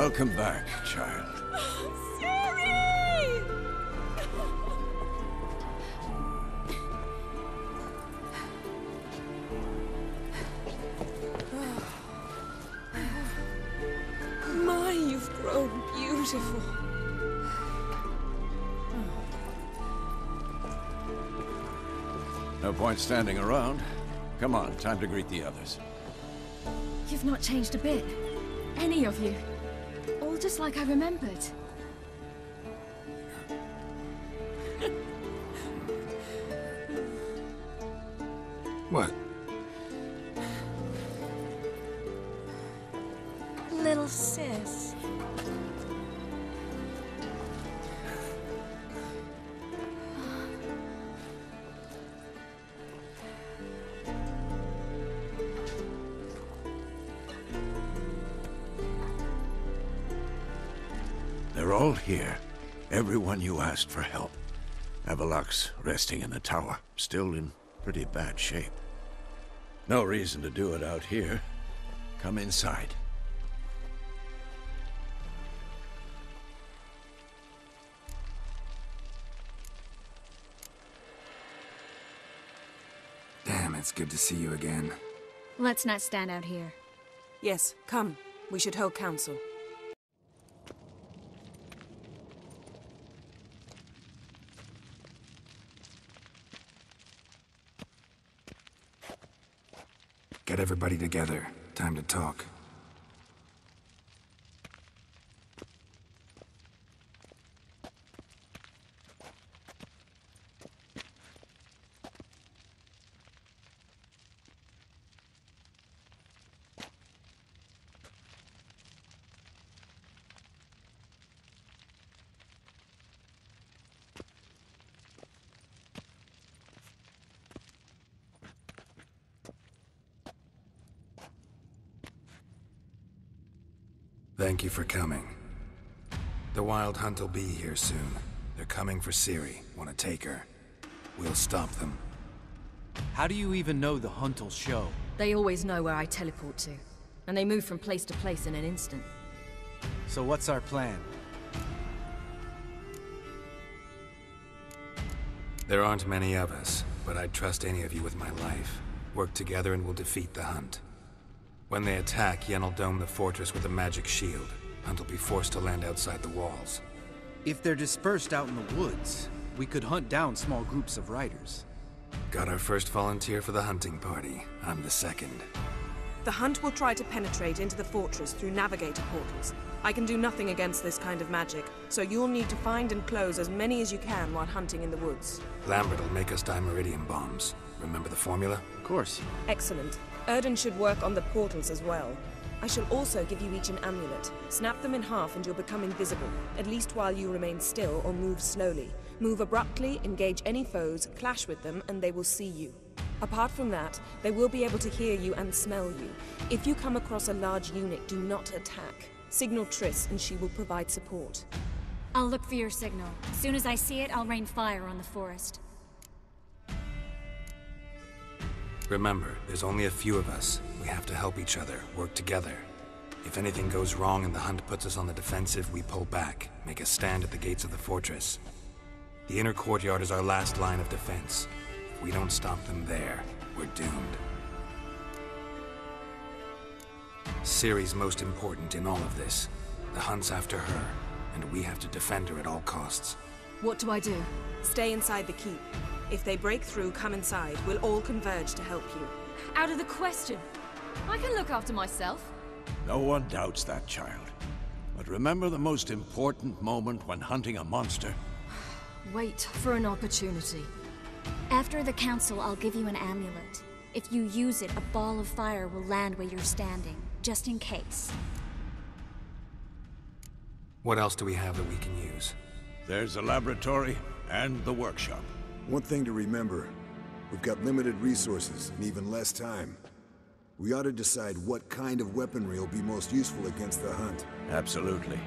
Welcome back, child. Siri! My, you've grown beautiful. No point standing around. Come on, time to greet the others. You've not changed a bit. Any of you. All just like I remembered. What? Little sis. They're all here. Everyone you asked for help. Avalok's resting in the tower, still in pretty bad shape. No reason to do it out here. Come inside. Damn, it's good to see you again. Let's not stand out here. Yes, come. We should hold council. Get everybody together. Time to talk. Thank you for coming. The Wild Hunt will be here soon. They're coming for Ciri. Want to take her. We'll stop them. How do you even know the Hunt'll show? They always know where I teleport to. And they move from place to place in an instant. So what's our plan? There aren't many of us, but I'd trust any of you with my life. Work together and we'll defeat the Hunt. When they attack, Yen'll dome the fortress with a magic shield. Hunt will be forced to land outside the walls. If they're dispersed out in the woods, we could hunt down small groups of riders. Got our first volunteer for the hunting party. I'm the second. The Hunt will try to penetrate into the fortress through navigator portals. I can do nothing against this kind of magic, so you'll need to find and close as many as you can while hunting in the woods. Lambert will make us dimeridium bombs. Remember the formula? Of course. Excellent. Erden should work on the portals as well. I shall also give you each an amulet. Snap them in half and you'll become invisible, at least while you remain still or move slowly. Move abruptly, engage any foes, clash with them, and they will see you. Apart from that, they will be able to hear you and smell you. If you come across a large unit, do not attack. Signal Triss and she will provide support. I'll look for your signal. As soon as I see it, I'll rain fire on the forest. Remember, there's only a few of us. We have to help each other, work together. If anything goes wrong and the Hunt puts us on the defensive, we pull back, make a stand at the gates of the fortress. The inner courtyard is our last line of defense. If we don't stop them there, we're doomed. Ciri's most important in all of this. The Hunt's after her, and we have to defend her at all costs. What do I do? Stay inside the keep. If they break through, come inside. We'll all converge to help you. Out of the question. I can look after myself. No one doubts that, child. But remember the most important moment when hunting a monster. Wait for an opportunity. After the council, I'll give you an amulet. If you use it, a ball of fire will land where you're standing, just in case. What else do we have that we can use? There's the laboratory and the workshop. One thing to remember, we've got limited resources and even less time. We ought to decide what kind of weaponry will be most useful against the Hunt. Absolutely.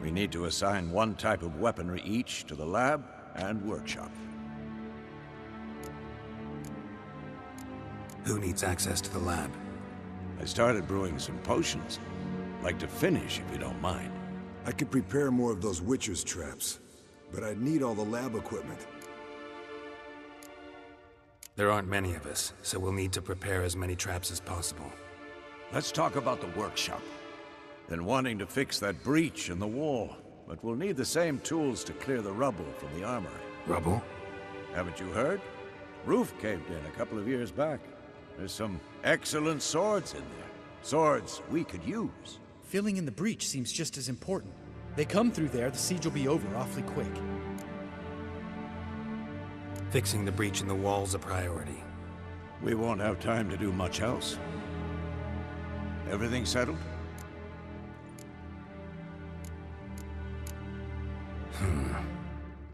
We need to assign one type of weaponry each to the lab and workshop. Who needs access to the lab? I started brewing some potions. Like to finish, if you don't mind. I could prepare more of those Witcher's traps, but I'd need all the lab equipment. There aren't many of us, so we'll need to prepare as many traps as possible. Let's talk about the workshop. Been wanting to fix that breach in the wall, but we'll need the same tools to clear the rubble from the armory. Rubble? Haven't you heard? Roof caved in a couple of years back. There's some excellent swords in there. Swords we could use. Filling in the breach seems just as important. They come through there, the siege will be over awfully quick. Fixing the breach in the wall's a priority. We won't have time to do much else. Everything settled?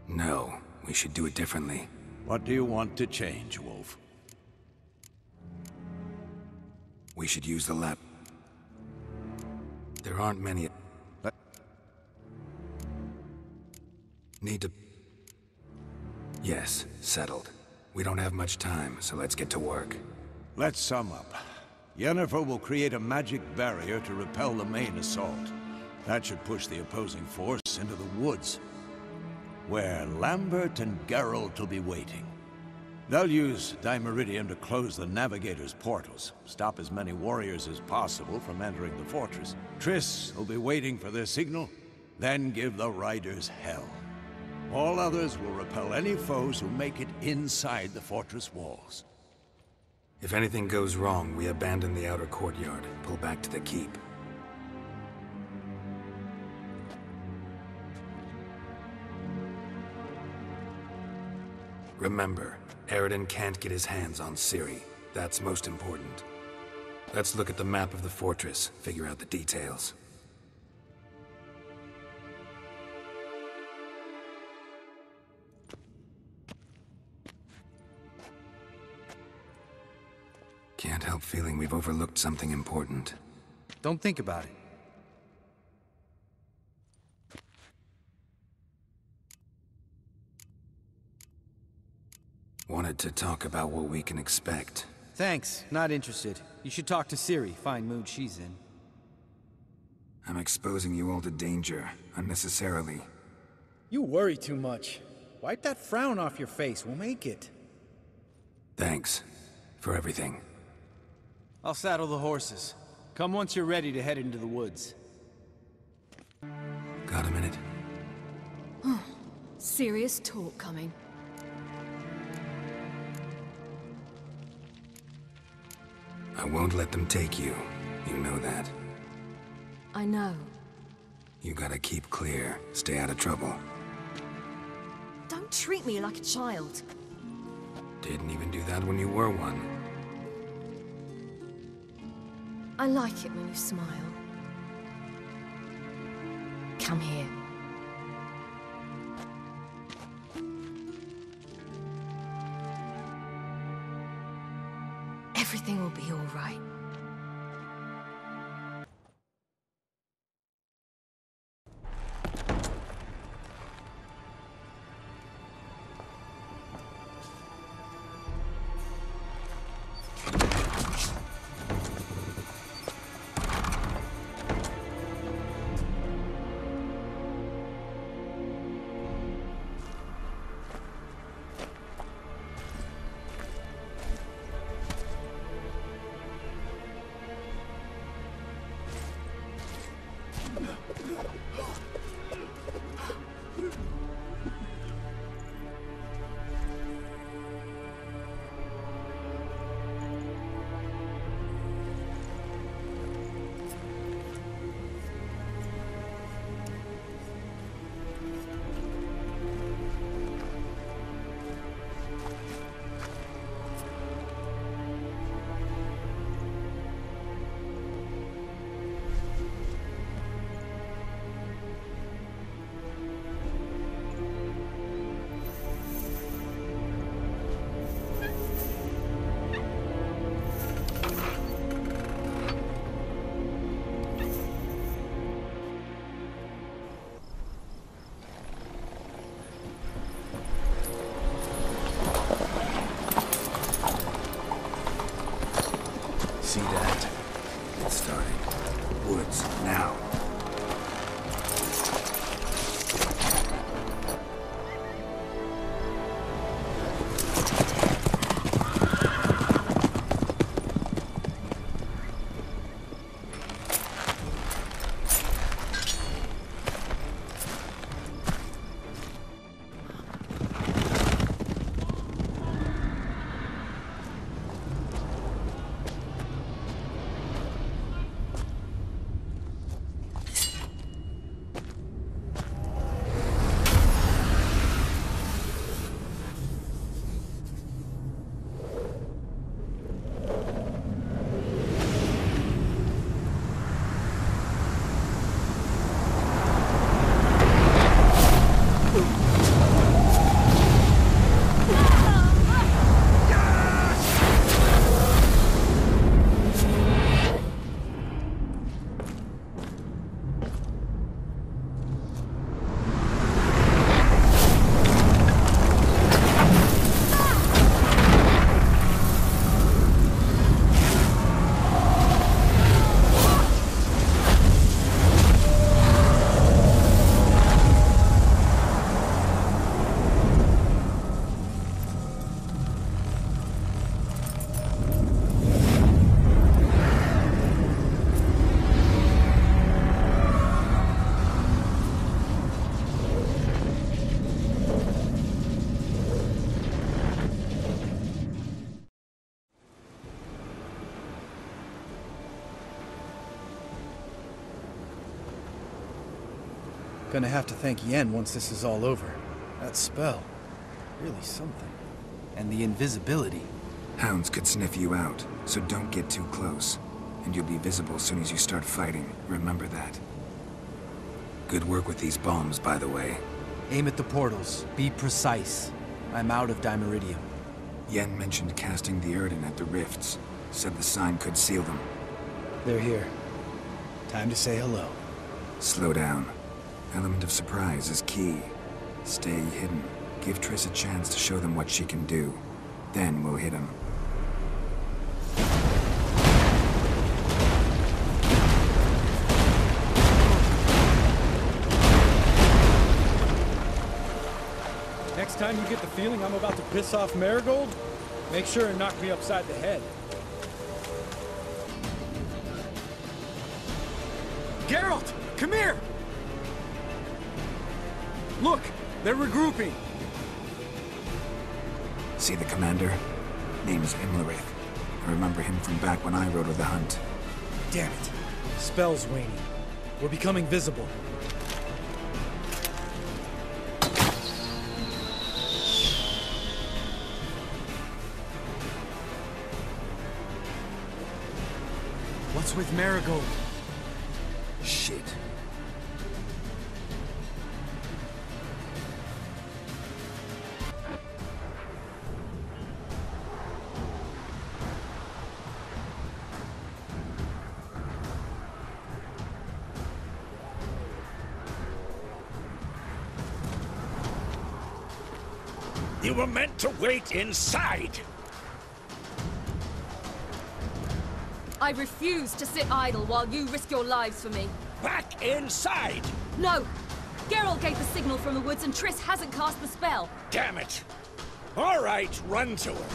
No, we should do it differently. What do you want to change, Wolf? We should use the lab. There aren't many. Need to... Yes, settled. We don't have much time, so let's get to work. Let's sum up. Yennefer will create a magic barrier to repel the main assault. That should push the opposing force into the woods, where Lambert and Geralt will be waiting. They'll use Dimeridium to close the Navigator's portals, stop as many warriors as possible from entering the fortress. Triss will be waiting for their signal, then give the riders hell. All others will repel any foes who make it inside the fortress walls. If anything goes wrong, we abandon the outer courtyard, pull back to the keep. Remember, Eridan can't get his hands on Ciri. That's most important. Let's look at the map of the fortress, figure out the details. Can't help feeling we've overlooked something important. Don't think about it. Wanted to talk about what we can expect. Thanks, not interested. You should talk to Ciri, fine mood she's in. I'm exposing you all to danger, unnecessarily. You worry too much. Wipe that frown off your face, we'll make it. Thanks for everything. I'll saddle the horses. Come once you're ready to head into the woods. Got a minute? Serious talk coming. I won't let them take you. You know that. I know. You gotta keep clear. Stay out of trouble. Don't treat me like a child. Didn't even do that when you were one. I like it when you smile. Come here. Everything will be all right. Gonna have to thank Yen once this is all over. That spell, really something. And the invisibility. Hounds could sniff you out, so don't get too close. And you'll be visible as soon as you start fighting. Remember that. Good work with these bombs, by the way. Aim at the portals. Be precise. I'm out of Dimeridium. Yen mentioned casting the Erden at the rifts. Said the sign could seal them. They're here. Time to say hello. Slow down. Element of surprise is key. Stay hidden. Give Triss a chance to show them what she can do. Then we'll hit him. Next time you get the feeling I'm about to piss off Marigold, make sure and knock me upside the head. Geralt! Come here! Look! They're regrouping! See the commander? Name's Imlerith. I remember him from back when I rode with the hunt. Damn it. Spell's waning. We're becoming visible. What's with Marigold? Shit. You were meant to wait inside! I refuse to sit idle while you risk your lives for me. Back inside! No! Geralt gave the signal from the woods and Triss hasn't cast the spell. Damn it! All right, run to her.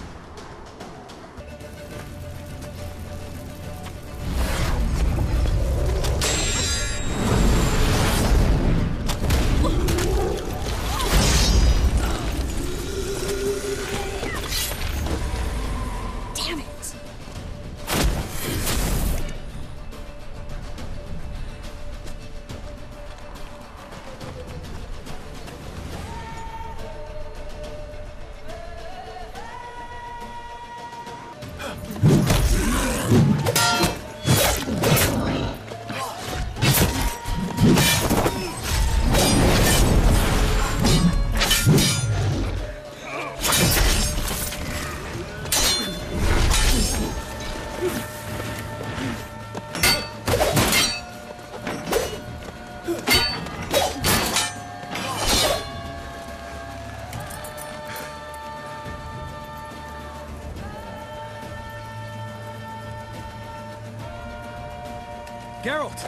Geralt!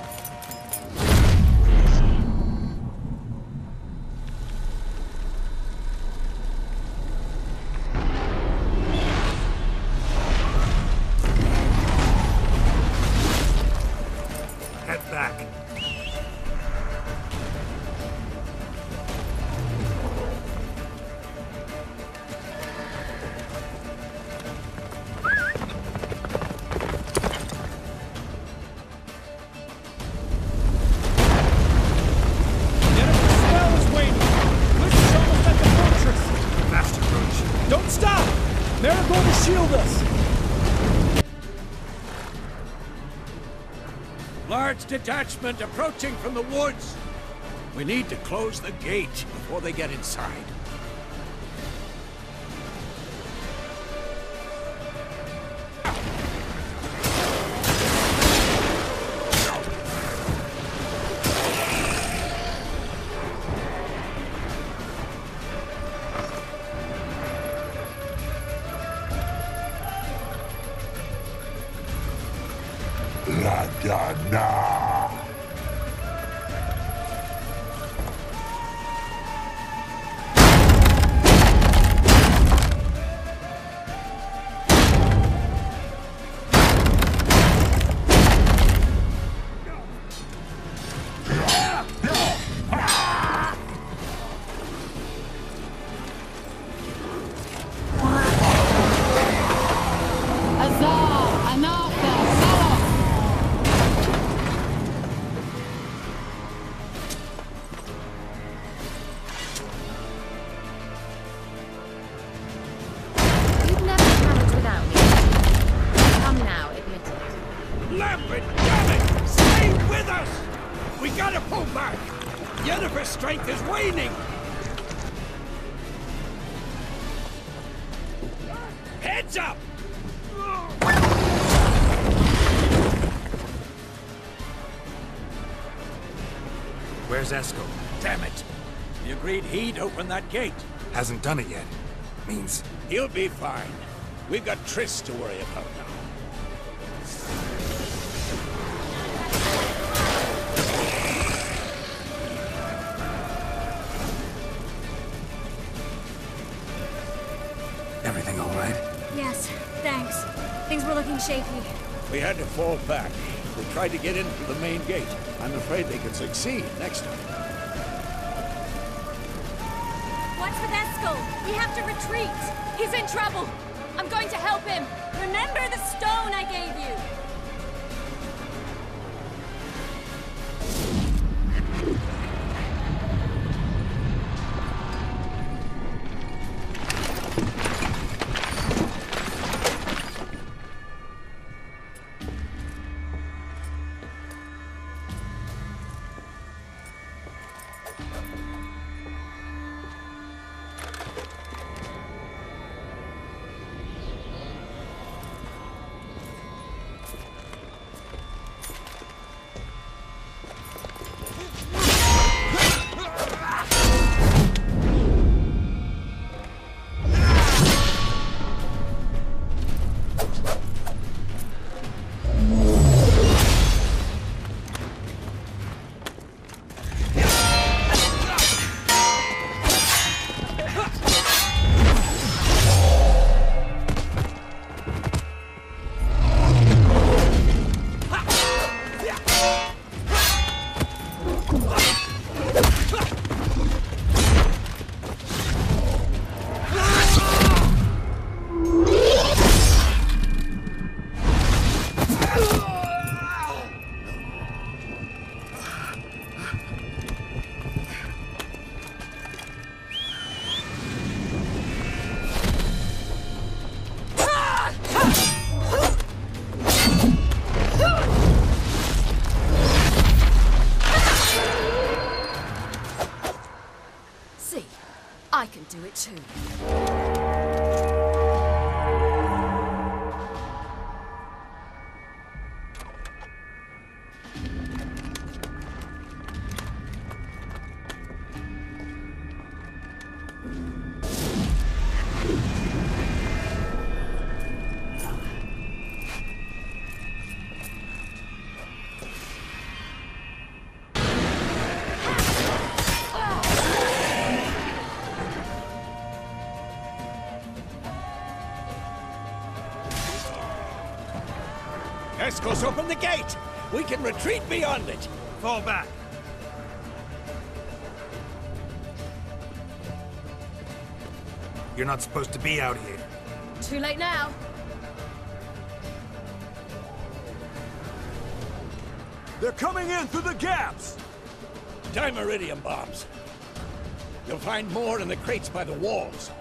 Head back. Don't stop! Marigold to shield us! Large detachment approaching from the woods. We need to close the gate before they get inside. Radovid! Damn it! Stay with us! We gotta pull back! Yennefer's strength is waning! Heads up! Where's Eskel? Damn it! We agreed he'd open that gate. Hasn't done it yet. Means... He'll be fine. We've got Triss to worry about now. Everything all right? Yes, thanks. Things were looking shaky. We had to fall back. They tried to get in through the main gate. I'm afraid they can succeed next time. What's with Eskel? We have to retreat. He's in trouble. I'm going to help him. Remember the stone I gave you. I can do it too. Eskel's open the gate! We can retreat beyond it! Fall back! You're not supposed to be out here. Too late now. They're coming in through the gaps! Dimeridium bombs. You'll find more in the crates by the walls.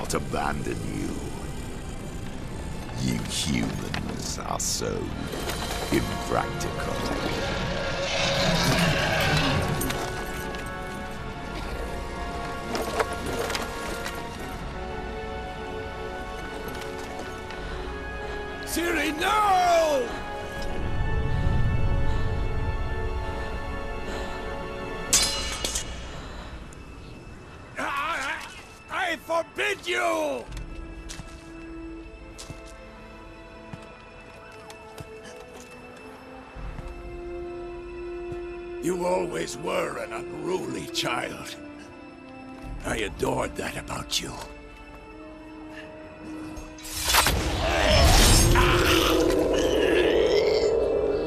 not abandon you. You humans are so impractical. Ciri, no! I forbid you! You always were an unruly child. I adored that about you.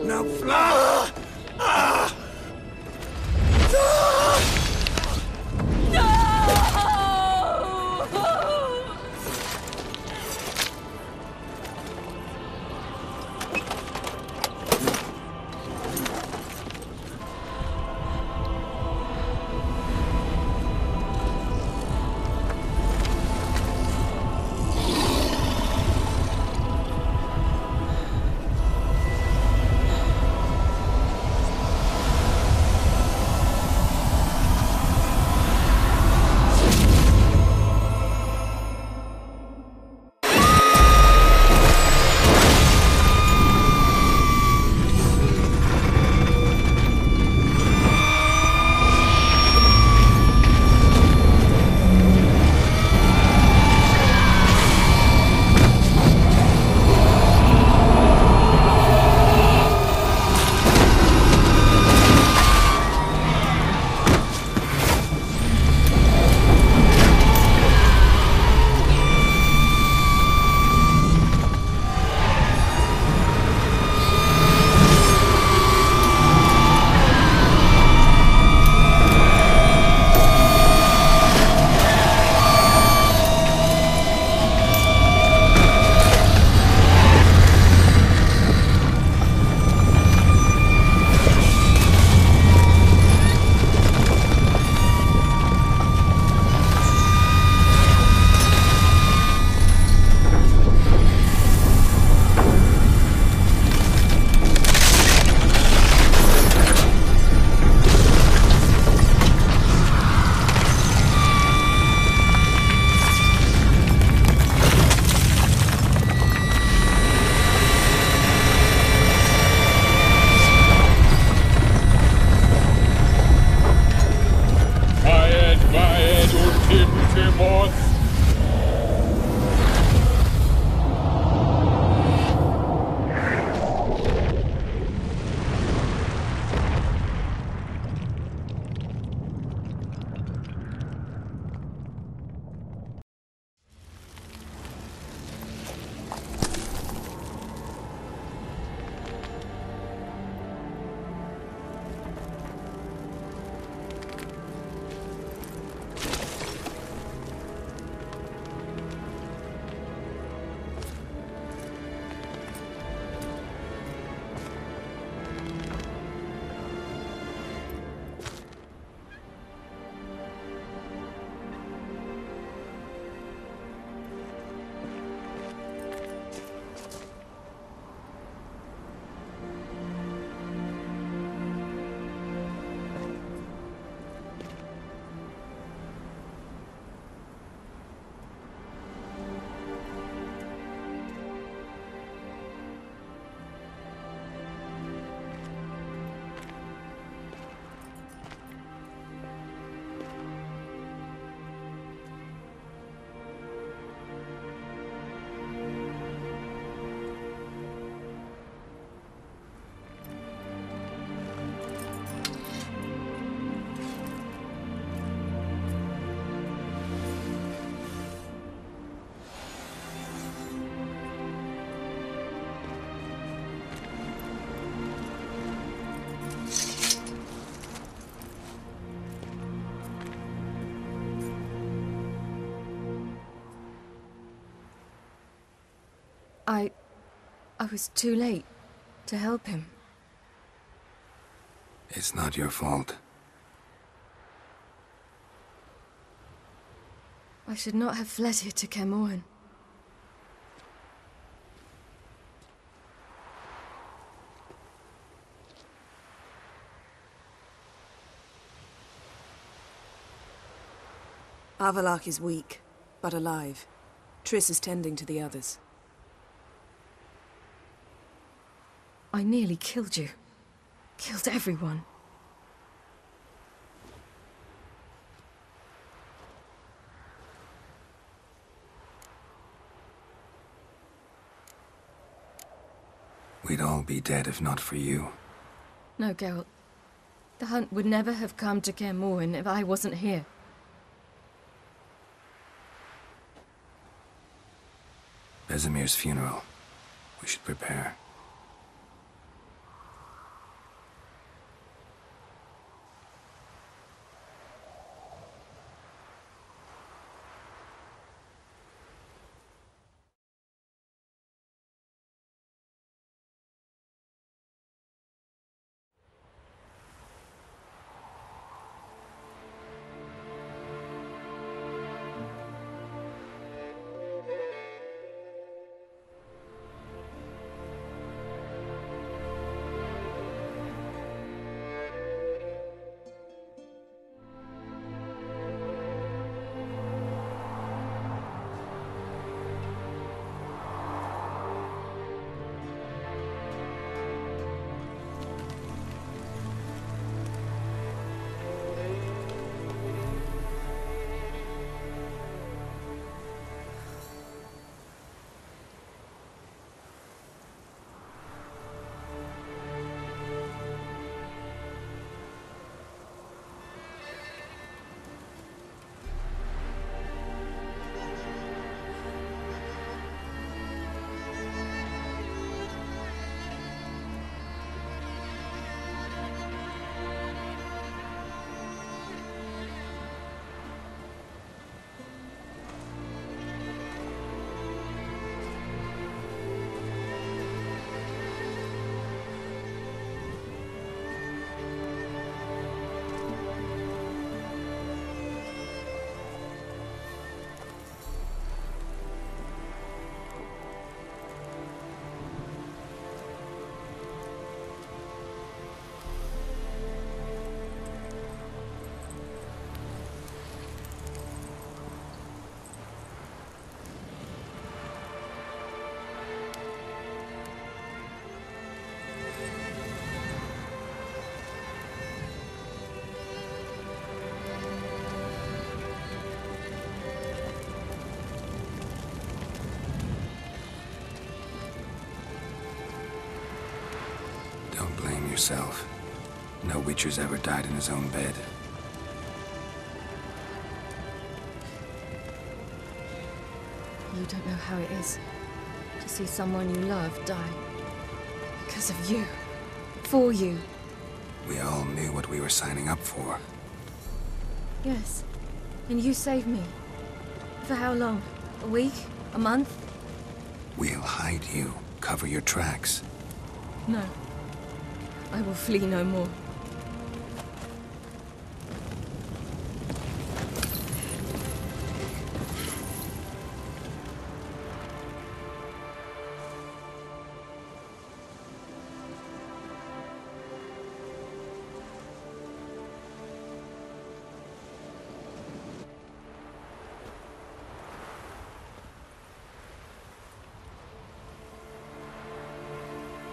Now fly! I was too late to help him. It's not your fault. I should not have fled here to Kaer Morhen. Avallac'h is weak, but alive. Triss is tending to the others. I nearly killed you. Killed everyone. We'd all be dead if not for you. No, Geralt. The hunt would never have come to Kaer Morhen if I wasn't here. Vesemir's funeral. We should prepare. Yourself. No Witcher's ever died in his own bed. You don't know how it is to see someone you love die. Because of you. For you. We all knew what we were signing up for. Yes. And you saved me. For how long? A week? A month? We'll hide you. Cover your tracks. No. I will flee no more.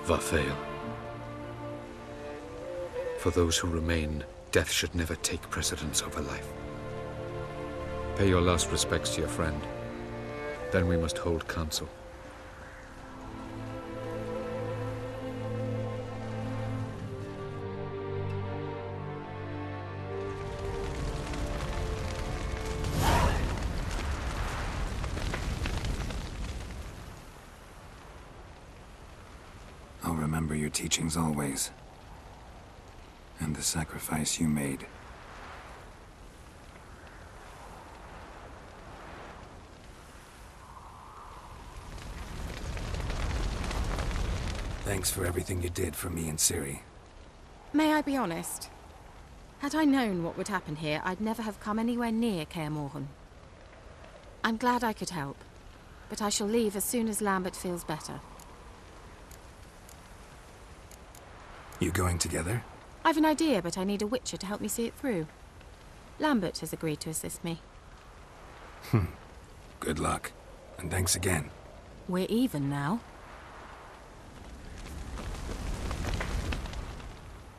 Varthael. For those who remain, death should never take precedence over life. Pay your last respects to your friend. Then we must hold council. I'll remember your teachings always. And the sacrifice you made. Thanks for everything you did for me and Ciri. May I be honest? Had I known what would happen here, I'd never have come anywhere near Kaer Morhen. I'm glad I could help, but I shall leave as soon as Lambert feels better. You going together? I've an idea, but I need a witcher to help me see it through. Lambert has agreed to assist me. Good luck, and thanks again. We're even now.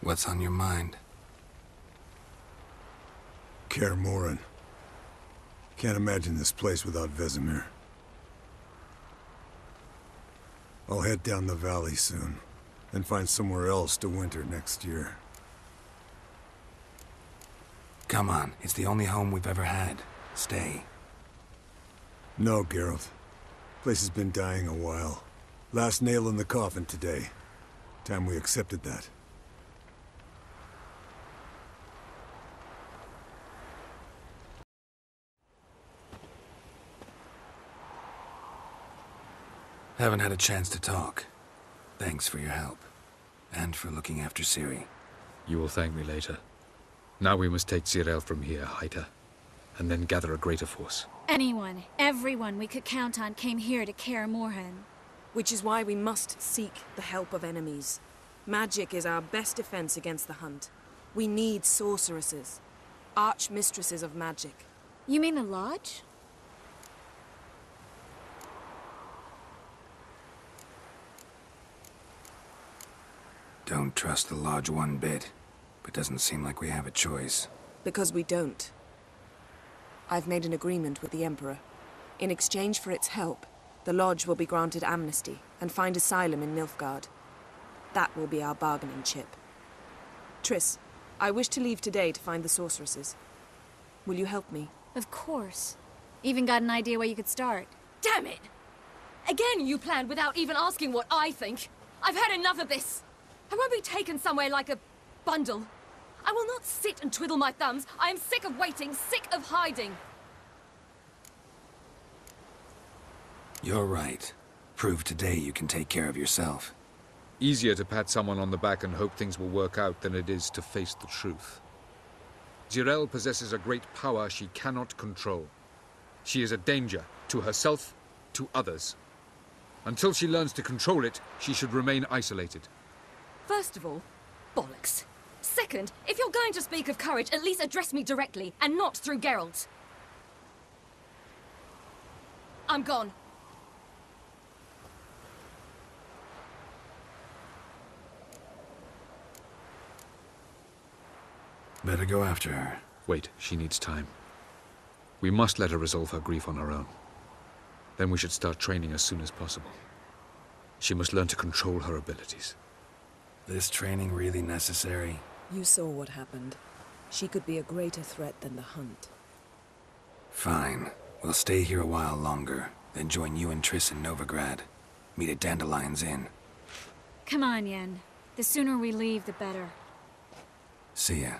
What's on your mind? Kaer Morhen. Can't imagine this place without Vesemir. I'll head down the valley soon, and find somewhere else to winter next year. Come on, it's the only home we've ever had. Stay. No, Geralt. Place has been dying a while. Last nail in the coffin today. Time we accepted that. Haven't had a chance to talk. Thanks for your help. And for looking after Ciri. You will thank me later. Now we must take Zirael from here, hide her, and then gather a greater force. Anyone, everyone we could count on came here to Kaer Morhen. Which is why we must seek the help of enemies. Magic is our best defense against the Hunt. We need sorceresses. Archmistresses of magic. You mean the Lodge? Don't trust the Lodge one bit, but doesn't seem like we have a choice. Because we don't. I've made an agreement with the Emperor. In exchange for its help, the Lodge will be granted amnesty and find asylum in Nilfgaard. That will be our bargaining chip. Triss, I wish to leave today to find the sorceresses. Will you help me? Of course. Even got an idea where you could start. Damn it! Again you planned without even asking what I think. I've had enough of this. I won't be taken somewhere like a bundle. I will not sit and twiddle my thumbs. I am sick of waiting, sick of hiding. You're right. Prove today you can take care of yourself. Easier to pat someone on the back and hope things will work out than it is to face the truth. Zirael possesses a great power she cannot control. She is a danger to herself, to others. Until she learns to control it, she should remain isolated. First of all, bollocks. Second, if you're going to speak of courage, at least address me directly, and not through Geralt. I'm gone. Better go after her. Wait, she needs time. We must let her resolve her grief on her own. Then we should start training as soon as possible. She must learn to control her abilities. This training really necessary? You saw what happened. She could be a greater threat than the Hunt. Fine. We'll stay here a while longer, then join you and Triss in Novigrad. Meet at Dandelion's Inn. Come on, Yen. The sooner we leave, the better. See ya.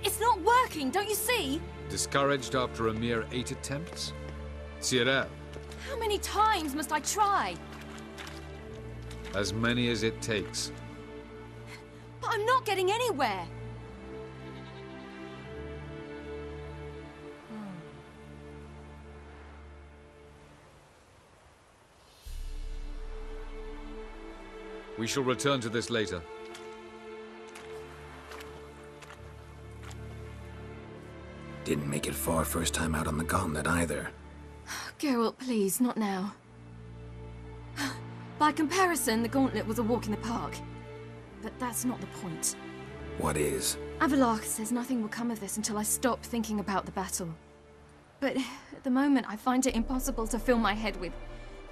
It's not working, don't you see? Discouraged after a mere 8 attempts? Zirael. How many times must I try? As many as it takes. But I'm not getting anywhere. We shall return to this later. Didn't make it far first time out on the gauntlet either. Geralt, please, not now. By comparison, the gauntlet was a walk in the park. But that's not the point. What is? Avallac'h says nothing will come of this until I stop thinking about the battle. But at the moment, I find it impossible to fill my head with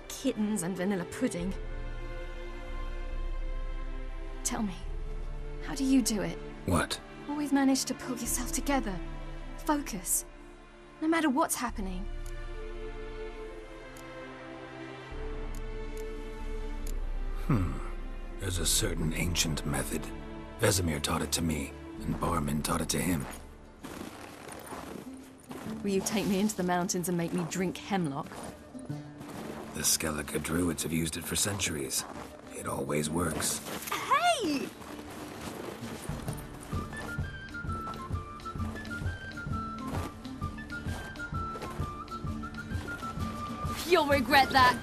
kittens and vanilla pudding. Tell me, how do you do it? What? Always manage to pull yourself together. Focus. No matter what's happening. There's a certain ancient method. Vesemir taught it to me, and Barman taught it to him. Will you take me into the mountains and make me drink hemlock? The Skellige druids have used it for centuries. It always works. Hey! You'll regret that.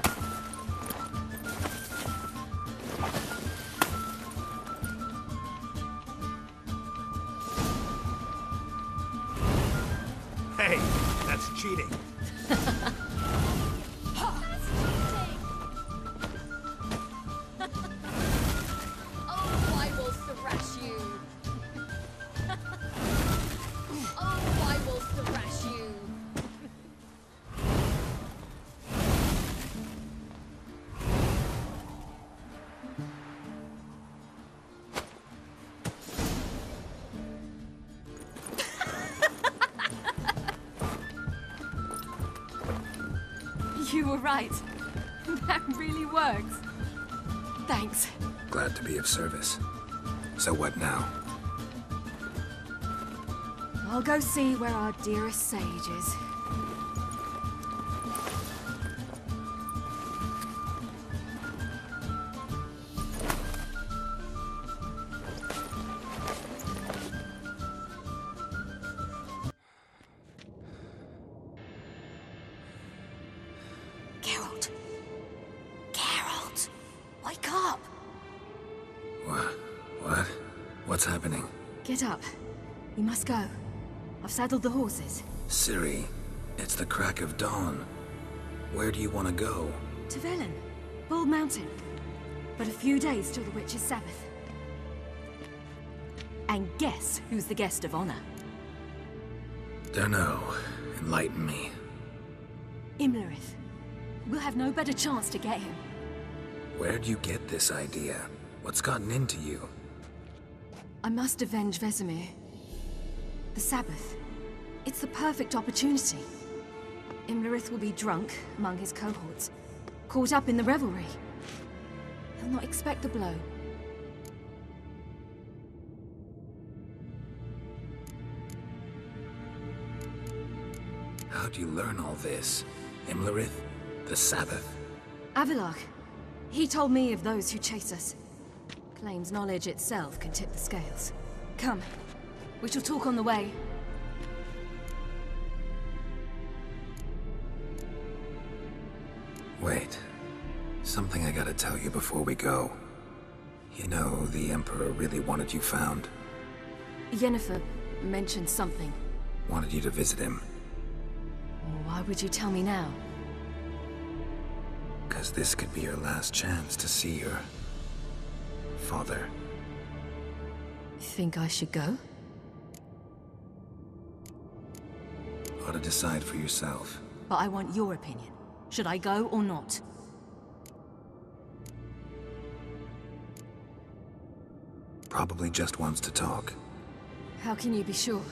Hey, that's cheating. Oh, I will thrash you. Oh, I will thrash you. You were right. That really works. Thanks. Glad to be of service. So what now? I'll go see where our dearest sage is. What's happening? Get up. We must go. I've saddled the horses. Ciri, it's the crack of dawn. Where do you want to go? To Velen. Bald Mountain. But a few days till the Witch's Sabbath. And guess who's the guest of honor? Dunno. Enlighten me. Imlerith. We'll have no better chance to get him. Where'd you get this idea? What's gotten into you? I must avenge Vesemir. The Sabbath. It's the perfect opportunity. Imlerith will be drunk among his cohorts, caught up in the revelry. He'll not expect the blow. How'd you learn all this? Imlerith? The Sabbath? Avilarch. He told me of those who chase us. Claims knowledge itself can tip the scales. Come. We shall talk on the way. Wait. Something I gotta tell you before we go. You know, the Emperor really wanted you found. Yennefer mentioned something. Wanted you to visit him. Why would you tell me now? 'Cause this could be your last chance to see your... father. Think I should go? Ought to decide for yourself. But I want your opinion. Should I go or not? Probably just wants to talk. How can you be sure?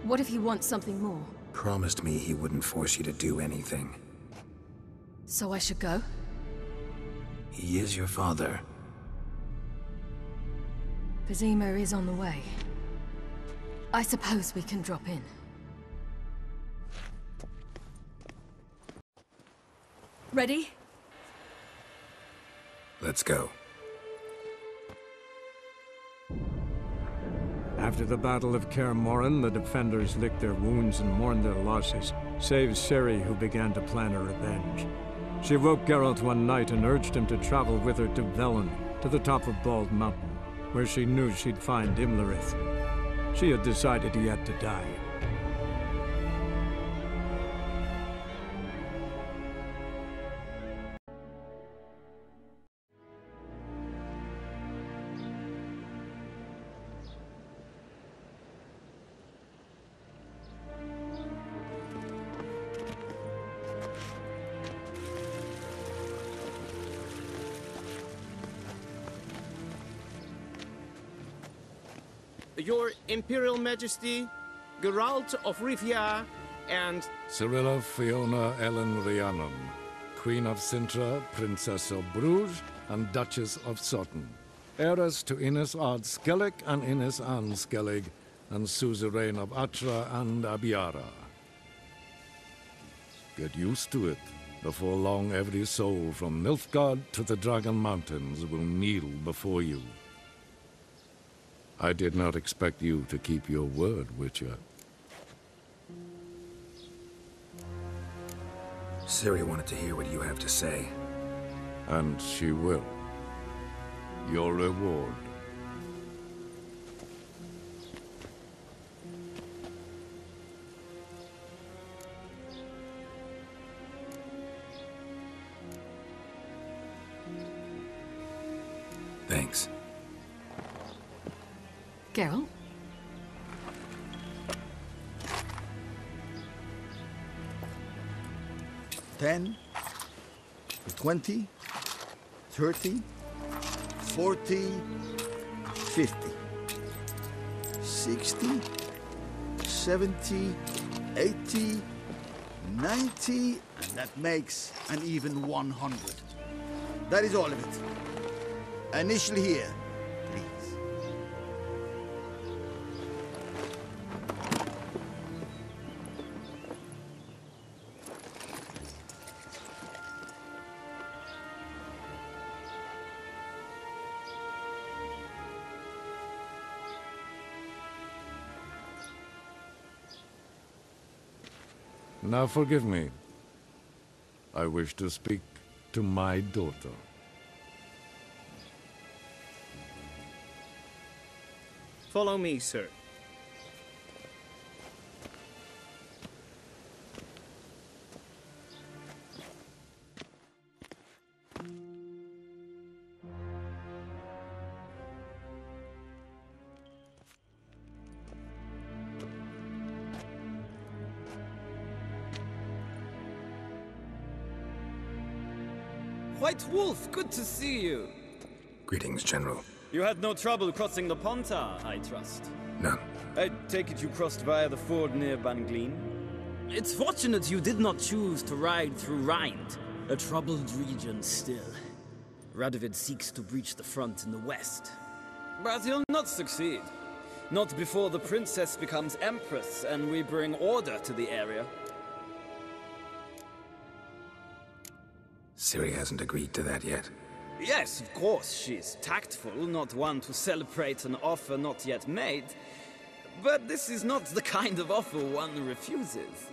What if he wants something more? Promised me he wouldn't force you to do anything. So I should go? He is your father. Vesemir is on the way. I suppose we can drop in. Ready? Let's go. After the Battle of Kaer Morhen, the defenders licked their wounds and mourned their losses, save Ciri, who began to plan her revenge. She woke Geralt one night and urged him to travel with her to Velen, to the top of Bald Mountain, where she knew she'd find Imlerith. She had decided he had to die. Your Imperial Majesty, Geralt of Rivia, and... Cyrilla Fiona Ellen Rhiannon, Queen of Sintra, Princess of Bruges, and Duchess of Sutton. Heiress to Innes Ard Skellig and Innes Anne Skellig, and suzerain of Atra and Abiara. Get used to it. Before long, every soul from Nilfgaard to the Dragon Mountains will kneel before you. I did not expect you to keep your word, Witcher. Ciri wanted to hear what you have to say. And she will. Your reward. Thanks. Geralt? $10, $20, $30, $40, $50, $60, $70, $80, $90, and that makes an even $100. That is all of it. Initially here, please. Now forgive me. I wish to speak to my daughter. Follow me, sir. White Wolf, good to see you. Greetings, General. You had no trouble crossing the Pontar, I trust. None. I take it you crossed via the ford near Bangleen? It's fortunate you did not choose to ride through Rind, a troubled region still. Radovid seeks to breach the front in the west. But he'll not succeed. Not before the princess becomes empress and we bring order to the area. Ciri hasn't agreed to that yet. Yes, of course, she's tactful, not one to celebrate an offer not yet made. But this is not the kind of offer one refuses.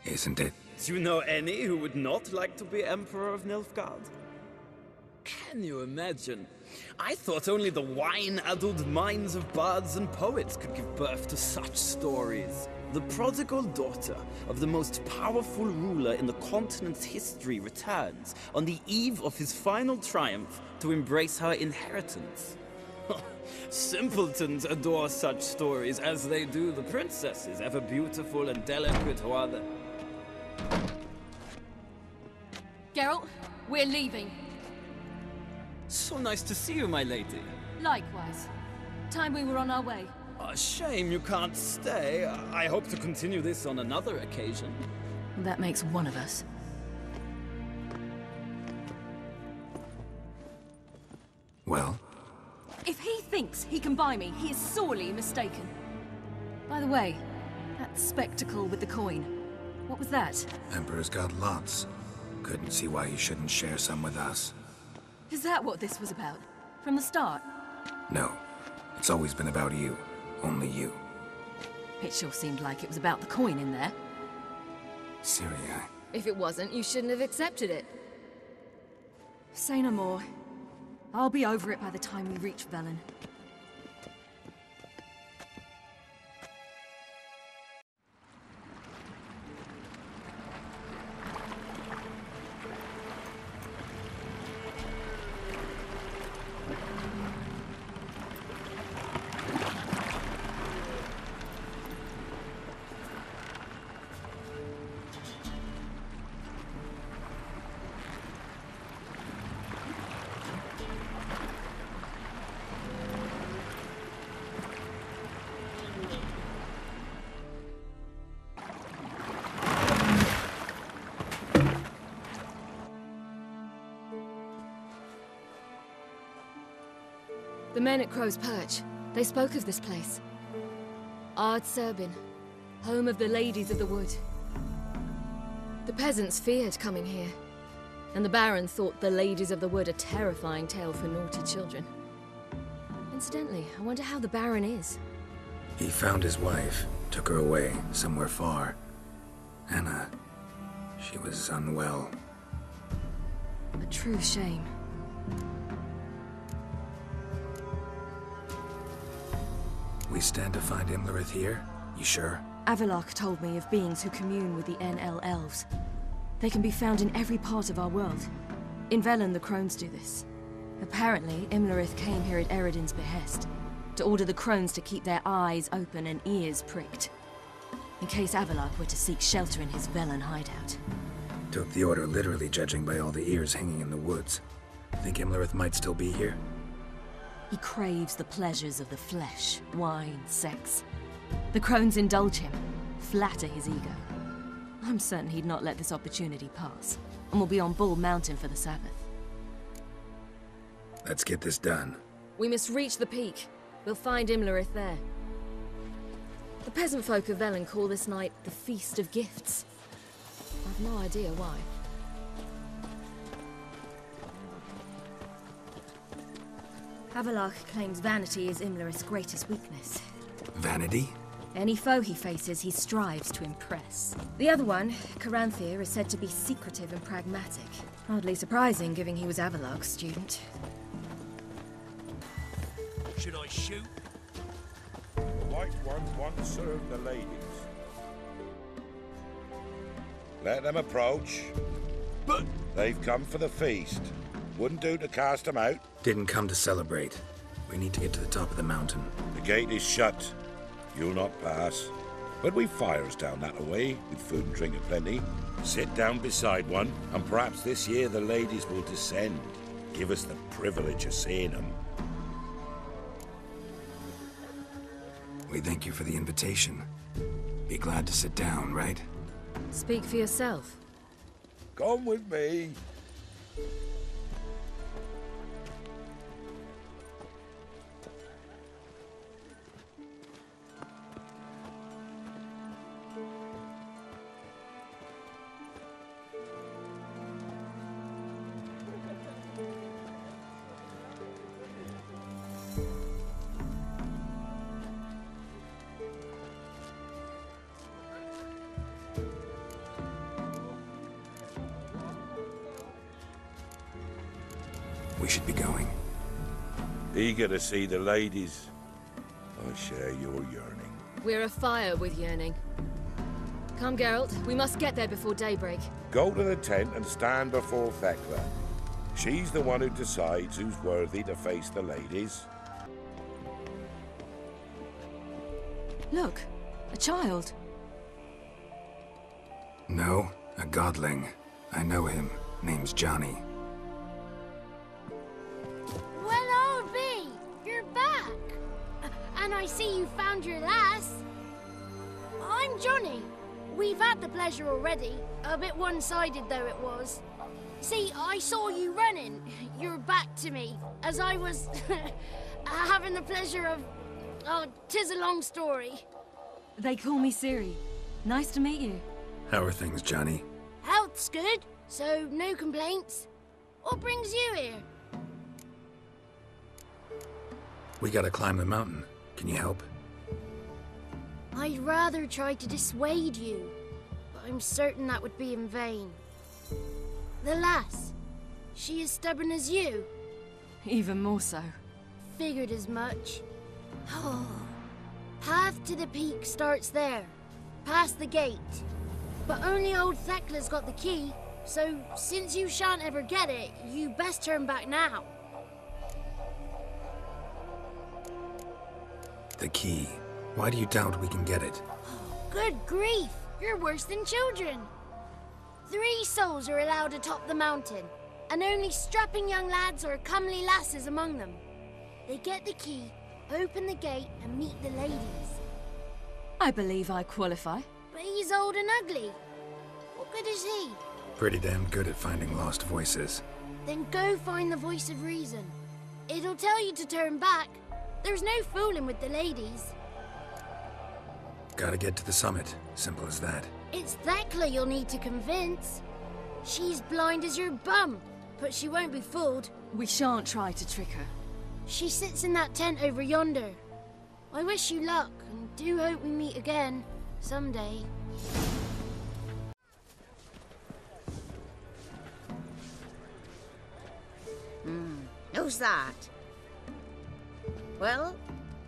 Isn't it? Do you know any who would not like to be Emperor of Nilfgaard? Can you imagine? I thought only the wine-addled minds of bards and poets could give birth to such stories. The prodigal daughter of the most powerful ruler in the continent's history returns on the eve of his final triumph to embrace her inheritance. Simpletons adore such stories as they do the princesses, ever beautiful and delicate who are the... Geralt, we're leaving. So nice to see you, my lady. Likewise. Time we were on our way. A shame you can't stay. I hope to continue this on another occasion. That makes one of us. Well? If he thinks he can buy me, he is sorely mistaken. By the way, that spectacle with the coin, what was that? Emperor's got lots. Couldn't see why he shouldn't share some with us. Is that what this was about? From the start? No. It's always been about you. Only you. It sure seemed like it was about the coin in there. Ciri, If it wasn't, you shouldn't have accepted it. Say no more. I'll be over it by the time we reach Velen. The men at Crow's Perch, they spoke of this place. Ard Serbin, home of the Ladies of the Wood. The peasants feared coming here, and the Baron thought the Ladies of the Wood a terrifying tale for naughty children. Incidentally, I wonder how the Baron is. He found his wife, took her away, somewhere far. Anna, she was unwell. A true shame. We stand to find Imlerith here? You sure? Avallac'h told me of beings who commune with the NL elves. They can be found in every part of our world. In Velen, the Crones do this. Apparently, Imlerith came here at Eredin's behest, to order the Crones to keep their eyes open and ears pricked, in case Avallac'h were to seek shelter in his Velen hideout. Took the order literally, judging by all the ears hanging in the woods. Think Imlerith might still be here? He craves the pleasures of the flesh, wine, sex. The Crones indulge him, flatter his ego. I'm certain he'd not let this opportunity pass, and will be on Bull Mountain for the Sabbath. Let's get this done. We must reach the peak. We'll find Imlerith there. The peasant folk of Velen call this night the Feast of Gifts. I've no idea why. Avallac'h claims vanity is Imlerith's greatest weakness. Vanity? Any foe he faces, he strives to impress. The other one, Caranthir, is said to be secretive and pragmatic. Hardly surprising, given he was Avallac'h's student. Should I shoot? The white ones want to serve the ladies. Let them approach. But they've come for the feast. Wouldn't do to cast them out. Didn't come to celebrate. We need to get to the top of the mountain. The gate is shut. You'll not pass. But we've fires down that way, with food and drink aplenty. Sit down beside one, and perhaps this year the ladies will descend. Give us the privilege of seeing them. We thank you for the invitation. Be glad to sit down, right? Speak for yourself. Come with me. We should be going. Eager to see the ladies. I share your yearning. We're afire with yearning. Come, Geralt. We must get there before daybreak. Go to the tent and stand before Thekla. She's the one who decides who's worthy to face the ladies. Look, a child. No, a godling. I know him. Name's Johnny. Well, old B, you're back. And I see you found your lass. I'm Johnny. We've had the pleasure already. A bit one-sided though it was. See, I saw you running. Your back to me, as I was having the pleasure of... Oh, 'tis a long story. They call me Ciri. Nice to meet you. How are things, Johnny? Health's good, so no complaints. What brings you here? We gotta climb the mountain. Can you help? I'd rather try to dissuade you, but I'm certain that would be in vain. The lass, she as stubborn as you? Even more so. Figured as much. Path to the peak starts there, past the gate. But only old Thekla's got the key, so since you shan't ever get it, you best turn back now. The key. Why do you doubt we can get it? Good grief, you're worse than children. 3 souls are allowed atop the mountain, and only strapping young lads or comely lasses among them. They get the key, open the gate, and meet the ladies. I believe I qualify. But he's old and ugly. What good is he? Pretty damn good at finding lost voices. Then go find the voice of reason. It'll tell you to turn back. There's no fooling with the ladies. Gotta get to the summit. Simple as that. It's Thekla you'll need to convince. She's blind as your bum, but she won't be fooled. We shan't try to trick her. She sits in that tent over yonder. I wish you luck, and do hope we meet again, someday. Who's that? Well,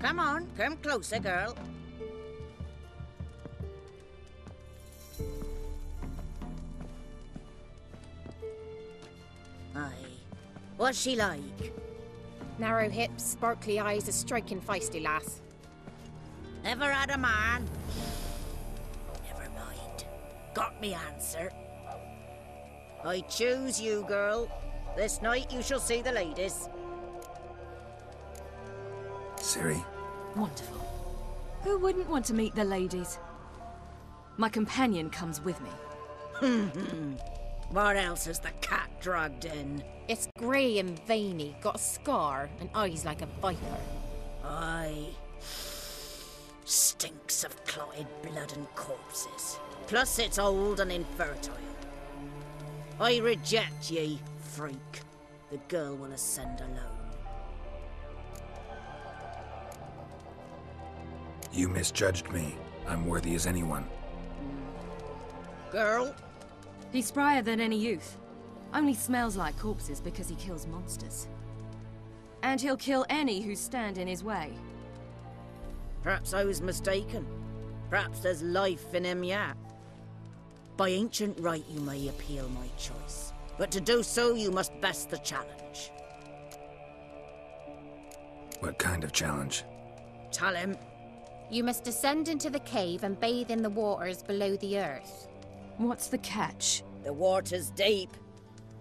come on, come closer, girl. Aye. What's she like? Narrow hips, sparkly eyes, a striking feisty lass. Ever had a man? Never mind. Got me answer. I choose you, girl. This night you shall see the ladies. Ciri? Wonderful. Who wouldn't want to meet the ladies? My companion comes with me. What else has the cat dragged in? It's grey and veiny, got a scar, and eyes like a viper. Aye. Stinks of clotted blood and corpses. Plus it's old and infertile. I reject ye, freak. The girl will ascend alone. You misjudged me. I'm worthy as anyone. Girl? He's sprier than any youth. Only smells like corpses because he kills monsters. And he'll kill any who stand in his way. Perhaps I was mistaken. Perhaps there's life in him yet. By ancient right you may appeal my choice. But to do so you must best the challenge. What kind of challenge? Tell him. You must descend into the cave and bathe in the waters below the earth. What's the catch? The water's deep.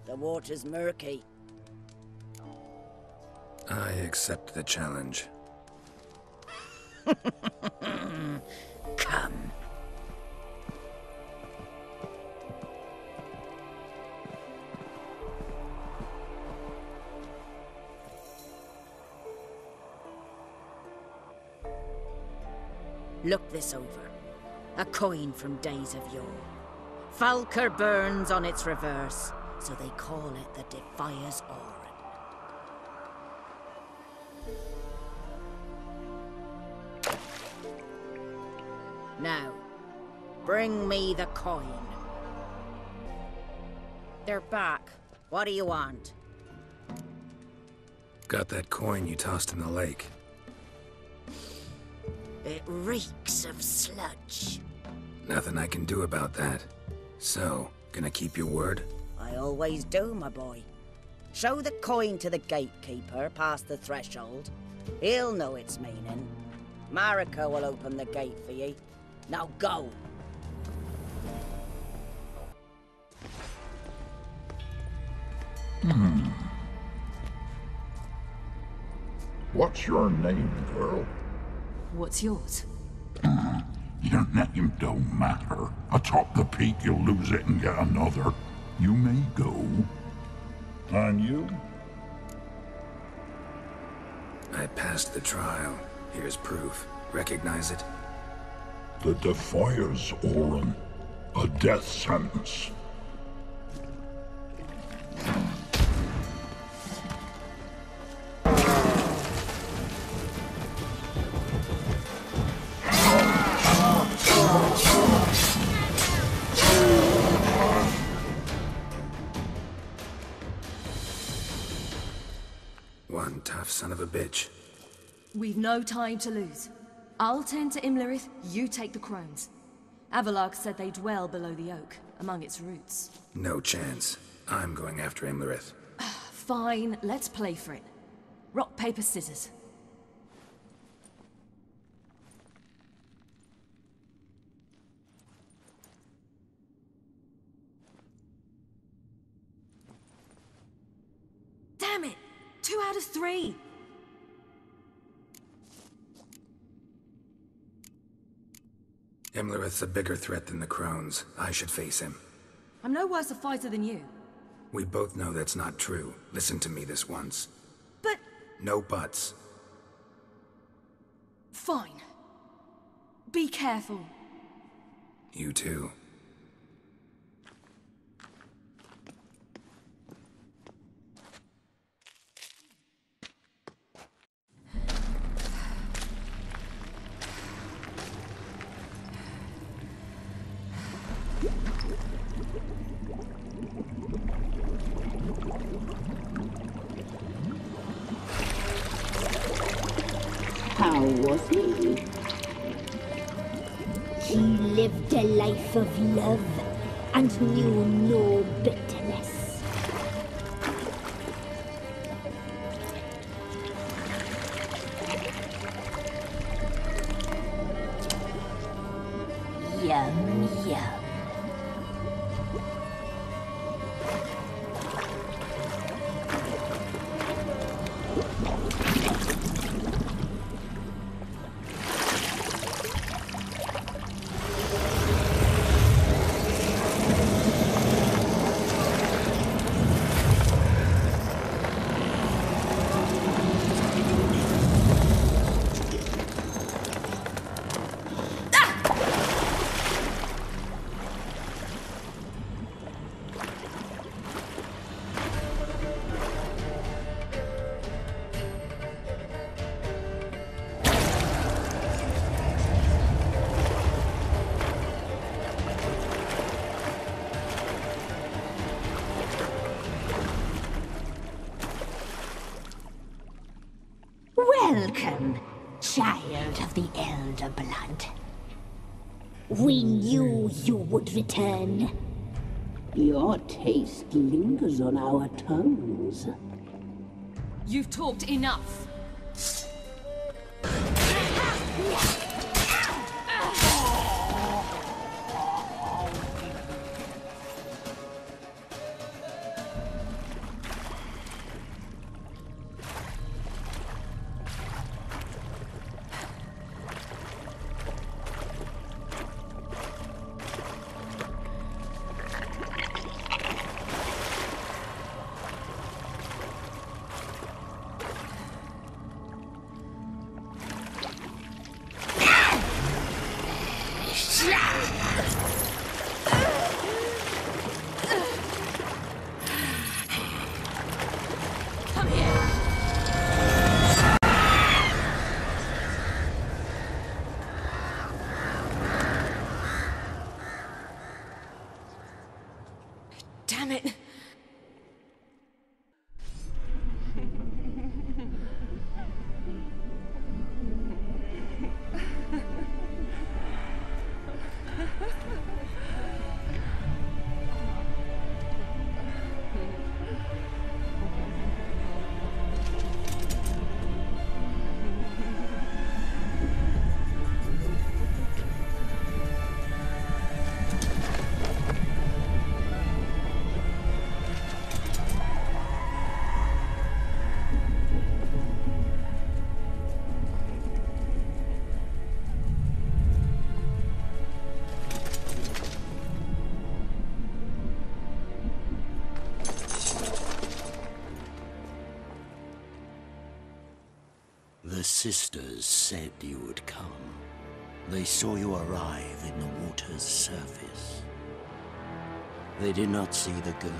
The water's murky. I accept the challenge. Come. Look this over. A coin from days of yore. Falker burns on its reverse, so they call it the Defier's Oran. Now, bring me the coin. They're back. What do you want? Got that coin you tossed in the lake. It reeks of sludge. Nothing I can do about that. So, gonna keep your word? I always do, my boy. Show the coin to the gatekeeper past the threshold. He'll know its meaning. Marika will open the gate for ye. Now go! What's your name, girl? What's yours? Your name don't matter. Atop the peak, you'll lose it and get another. You may go. And you? I passed the trial. Here's proof. Recognize it? The Defier's Oran. A death sentence. One tough son of a bitch. We've no time to lose. I'll tend to Imlerith, you take the Crones. Avallac'h said they dwell below the oak, among its roots. No chance. I'm going after Imlerith. Fine, let's play for it. Rock, paper, scissors. Damn it! 2 out of 3! Imlerith's a bigger threat than the Crones. I should face him. I'm no worse a fighter than you. We both know that's not true. Listen to me this once. But No buts. Fine. Be careful. You too. How was he? He lived a life of love and knew no bitterness. Yum, yum. Welcome, child of the Elder Blood. We knew you would return. Your taste lingers on our tongues. You've talked enough. Damn it! The sisters said you would come. They saw you arrive in the water's surface. They did not see the girl.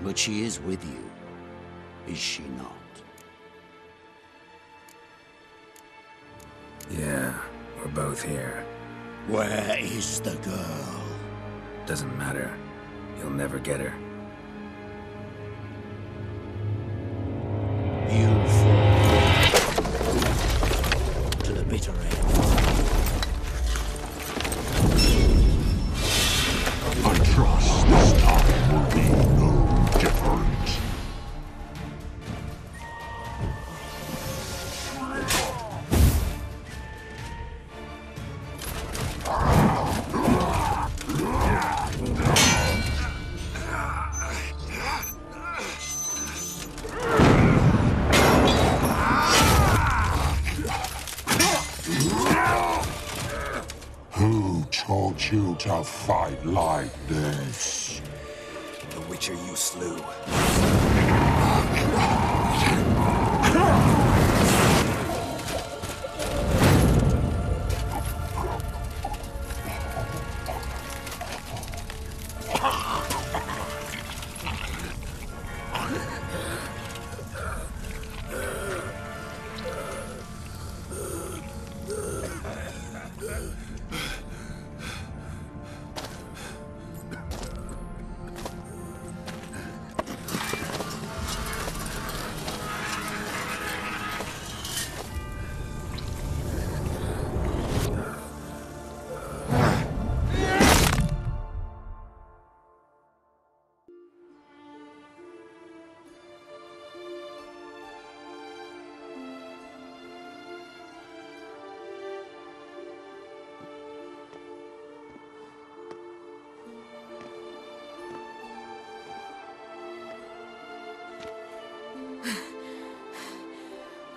But she is with you, is she not? Yeah, we're both here. Where is the girl? Doesn't matter. You'll never get her. You fall to the bitter end. I trust this time will be no different. Who taught you to fight like this? The Witcher you slew.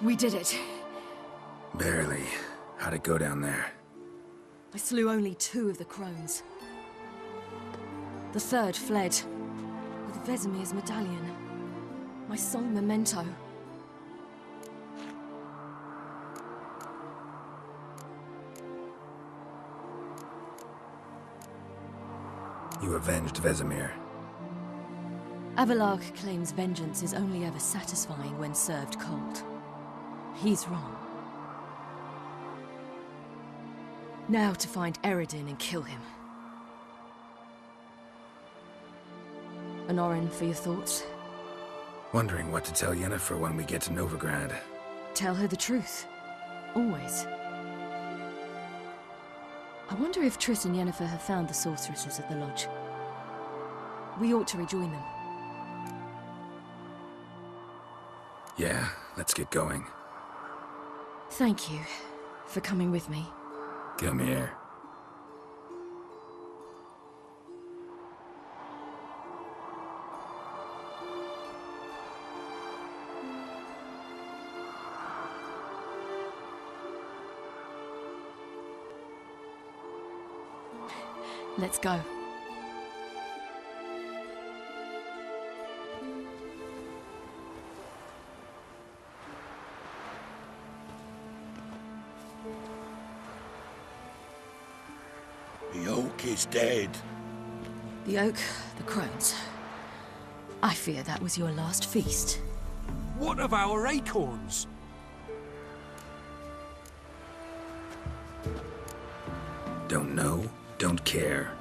We did it. Barely. How'd it go down there? I slew only 2 of the Crones. The 3rd fled with Vesemir's medallion. My sole memento. You avenged Vesemir. Avalark claims vengeance is only ever satisfying when served cold. He's wrong. Now to find Eredin and kill him. Anorin, for your thoughts? Wondering what to tell Yennefer when we get to Novigrad. Tell her the truth. Always. I wonder if Triss and Yennefer have found the sorceresses at the lodge. We ought to rejoin them. Yeah, let's get going. Thank you for coming with me. Come here. Let's go. The oak is dead. The oak, the Crones. I fear that was your last feast. What of our acorns? Don't know, don't care.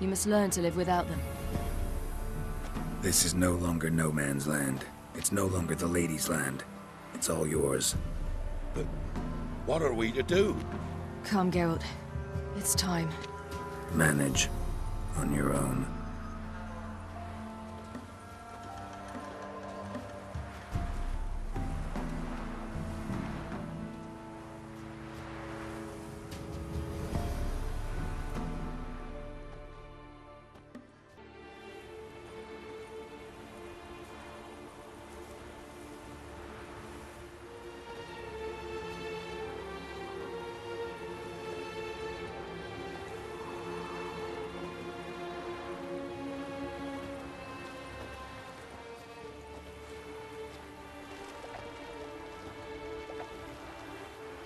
You must learn to live without them. This is no longer no man's land. It's no longer the lady's land. It's all yours. But what are we to do? Come, Geralt. It's time. Manage. On your own.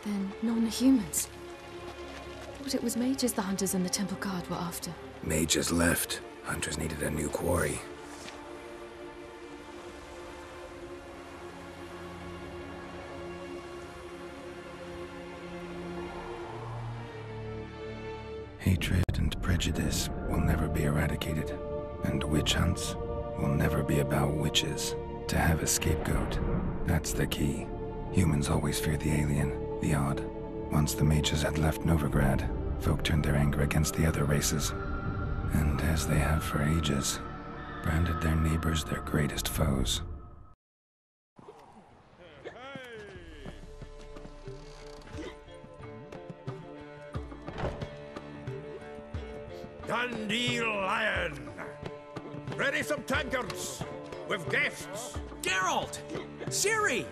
Then non-humans. Thought it was mages the hunters and the temple guard were after. Mages left. Hunters needed a new quarry. Hatred and prejudice will never be eradicated. And witch hunts will never be about witches. To have a scapegoat, that's the key. Humans always fear the alien. The odd. Once the mages had left Novigrad, folk turned their anger against the other races. And as they have for ages, branded their neighbors their greatest foes. Dandelion! Ready some tankards! With guests! Geralt! Ciri!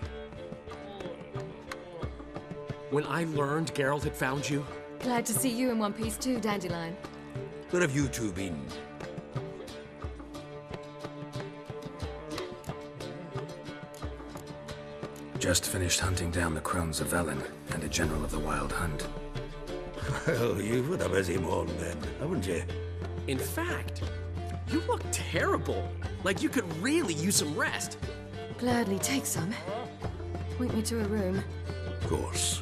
When I learned Geralt had found you... Glad to see you in one piece too, Dandelion. Where have you two been? Just finished hunting down the Crones of Velen and a general of the Wild Hunt. Well, you've had a busy morning then, haven't you? In fact, you look terrible. Like you could really use some rest. Gladly take some. Point me to a room. Of course.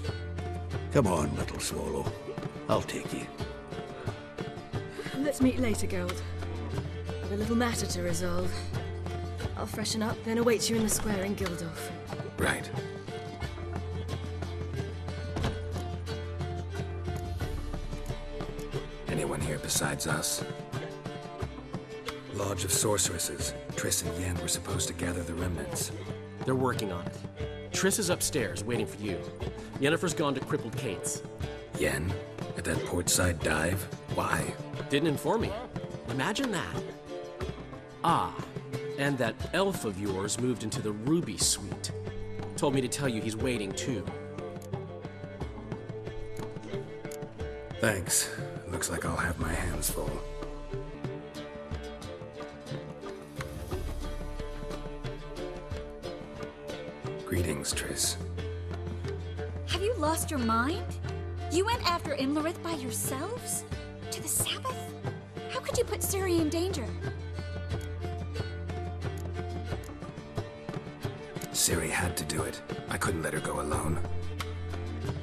Come on, little swallow. I'll take you. Let's meet later, Geralt. I've a little matter to resolve. I'll freshen up, then await you in the square in Gildorf. Right. Anyone here besides us? Lodge of Sorceresses. Triss and Yen were supposed to gather the remnants. They're working on it. Triss is upstairs, waiting for you. Yennefer's gone to Crippled Kate's. Yen? At that portside dive? Why? Didn't inform me. Imagine that. Ah, and that elf of yours moved into the Ruby Suite. Told me to tell you he's waiting, too. Thanks. Looks like I'll have my hands full. Greetings, Triss. Have you lost your mind? You went after Imlerith by yourselves? To the Sabbath? How could you put Ciri in danger? Ciri had to do it. I couldn't let her go alone.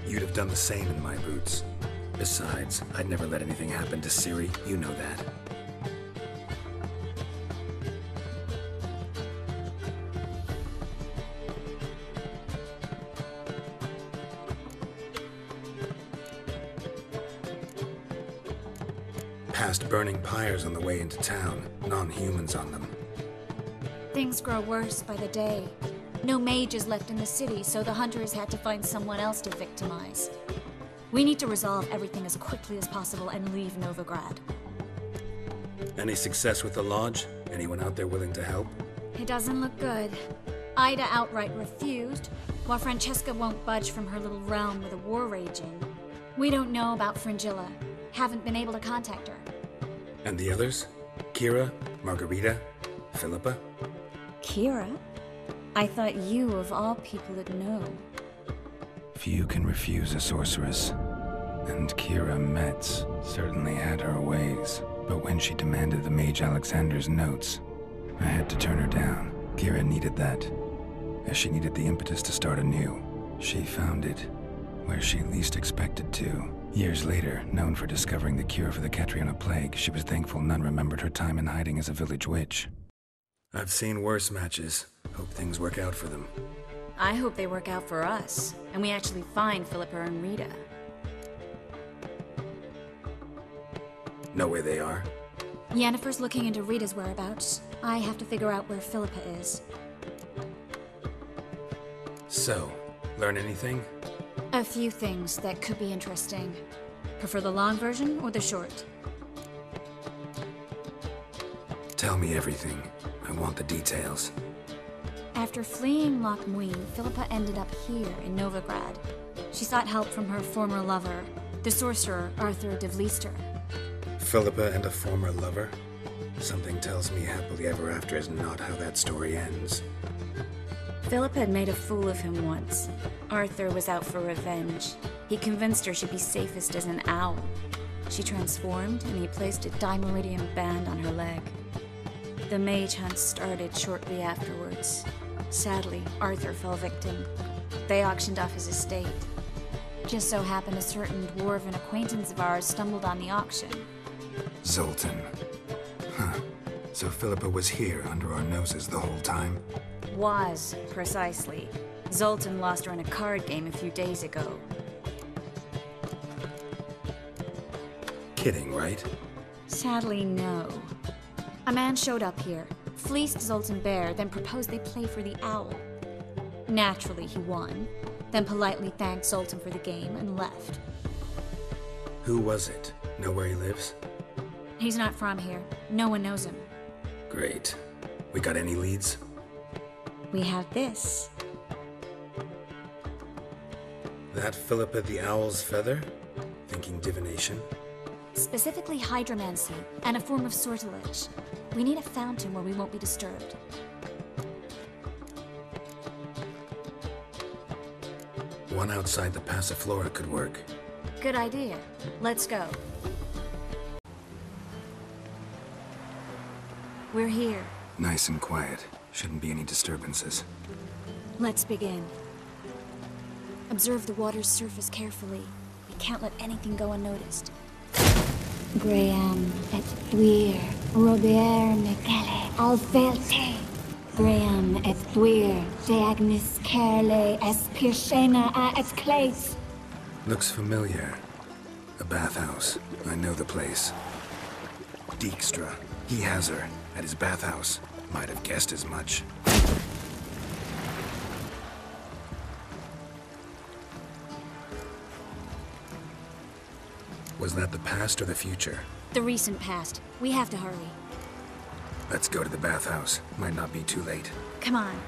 You'd have done the same in my boots. Besides, I'd never let anything happen to Ciri. You know that. Past burning pyres on the way into town. Non-humans on them. Things grow worse by the day. No mages left in the city, so the hunters had to find someone else to victimize. We need to resolve everything as quickly as possible and leave Novigrad. Any success with the lodge? Anyone out there willing to help? It doesn't look good. Ida outright refused, while Francesca won't budge from her little realm with a war raging. We don't know about Fringilla. Haven't been able to contact her. And the others? Kira? Margarita? Philippa? Kira? I thought you, of all people, would know. Few can refuse a sorceress. And Kira Metz certainly had her ways. But when she demanded the Mage Alexander's notes, I had to turn her down. Kira needed that, as she needed the impetus to start anew. She found it where she least expected to. Years later, known for discovering the cure for the Catriona plague, she was thankful none remembered her time in hiding as a village witch. I've seen worse matches. Hope things work out for them. I hope they work out for us, and we actually find Philippa and Rita. Know where they are? Yennefer's looking into Rita's whereabouts. I have to figure out where Philippa is. So, learn anything? A few things that could be interesting. Prefer the long version or the short? Tell me everything. I want the details. After fleeing Loch Muin, Philippa ended up here in Novigrad. She sought help from her former lover, the sorcerer Arthur de Vlister. Philippa and a former lover? Something tells me happily ever after is not how that story ends. Philippa had made a fool of him once. Arthur was out for revenge. He convinced her she'd be safest as an owl. She transformed, and he placed a dimeridium band on her leg. The mage hunt started shortly afterwards. Sadly, Arthur fell victim. They auctioned off his estate. Just so happened a certain dwarven acquaintance of ours stumbled on the auction. Zoltan. Huh. So Philippa was here under our noses the whole time? Was, precisely. Zoltan lost her in a card game a few days ago. Kidding, right? Sadly, no. A man showed up here, fleeced Zoltan bare, then proposed they play for the owl. Naturally, he won, then politely thanked Zoltan for the game and left. Who was it? Know where he lives? He's not from here. No one knows him. Great. We got any leads? We have this. That Philippa the Owl's feather? Thinking divination? Specifically hydromancy, and a form of sortilege. We need a fountain where we won't be disturbed. One outside the Passiflora could work. Good idea. Let's go. We're here. Nice and quiet. Shouldn't be any disturbances. Let's begin. Observe the water's surface carefully. We can't let anything go unnoticed. Graham et thuir, Robert Mekele, Alfelte. Graham et thuir, Deagnis Kerle, Espirshena a escalates. Looks familiar. A bathhouse. I know the place. Dijkstra. He has her. At his bathhouse. Might have guessed as much. Was that the past or the future? The recent past. We have to hurry. Let's go to the bathhouse. Might not be too late. Come on.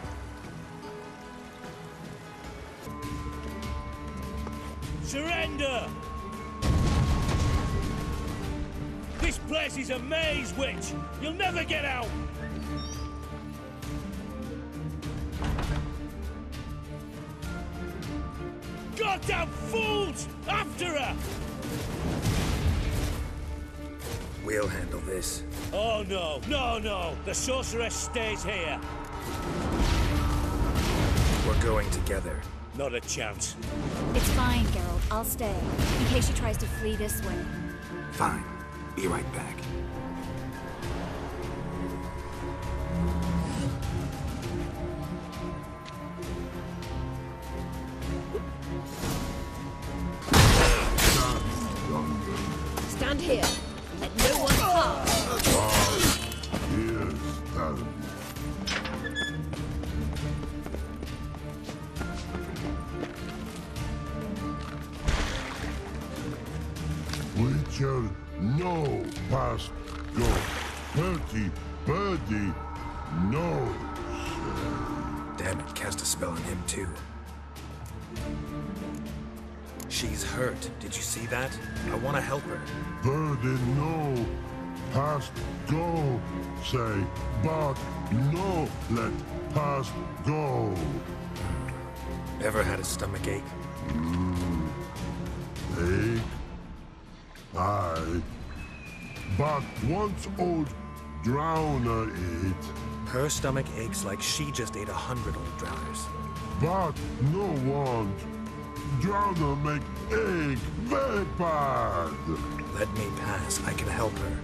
Surrender! This place is a maze, witch! You'll never get out! Goddamn fools! After her! We'll handle this. Oh no, no! The sorceress stays here. We're going together. Not a chance. It's fine, Geralt. I'll stay, in case she tries to flee this way. Fine. Be right back. Stand here. Let no one pass. Witcher, no past go. Bertie, birdie, no. Damn it, cast a spell on him too. She's hurt. Did you see that? I want to help her. Birdie, no. Past go. Say, but no let past go. Ever had a stomach ache? Ache? Aye. But once old Drowner ate. Her stomach aches like she just ate 100 old drowners. But no want. Drowner make ache very bad. Let me pass. I can help her.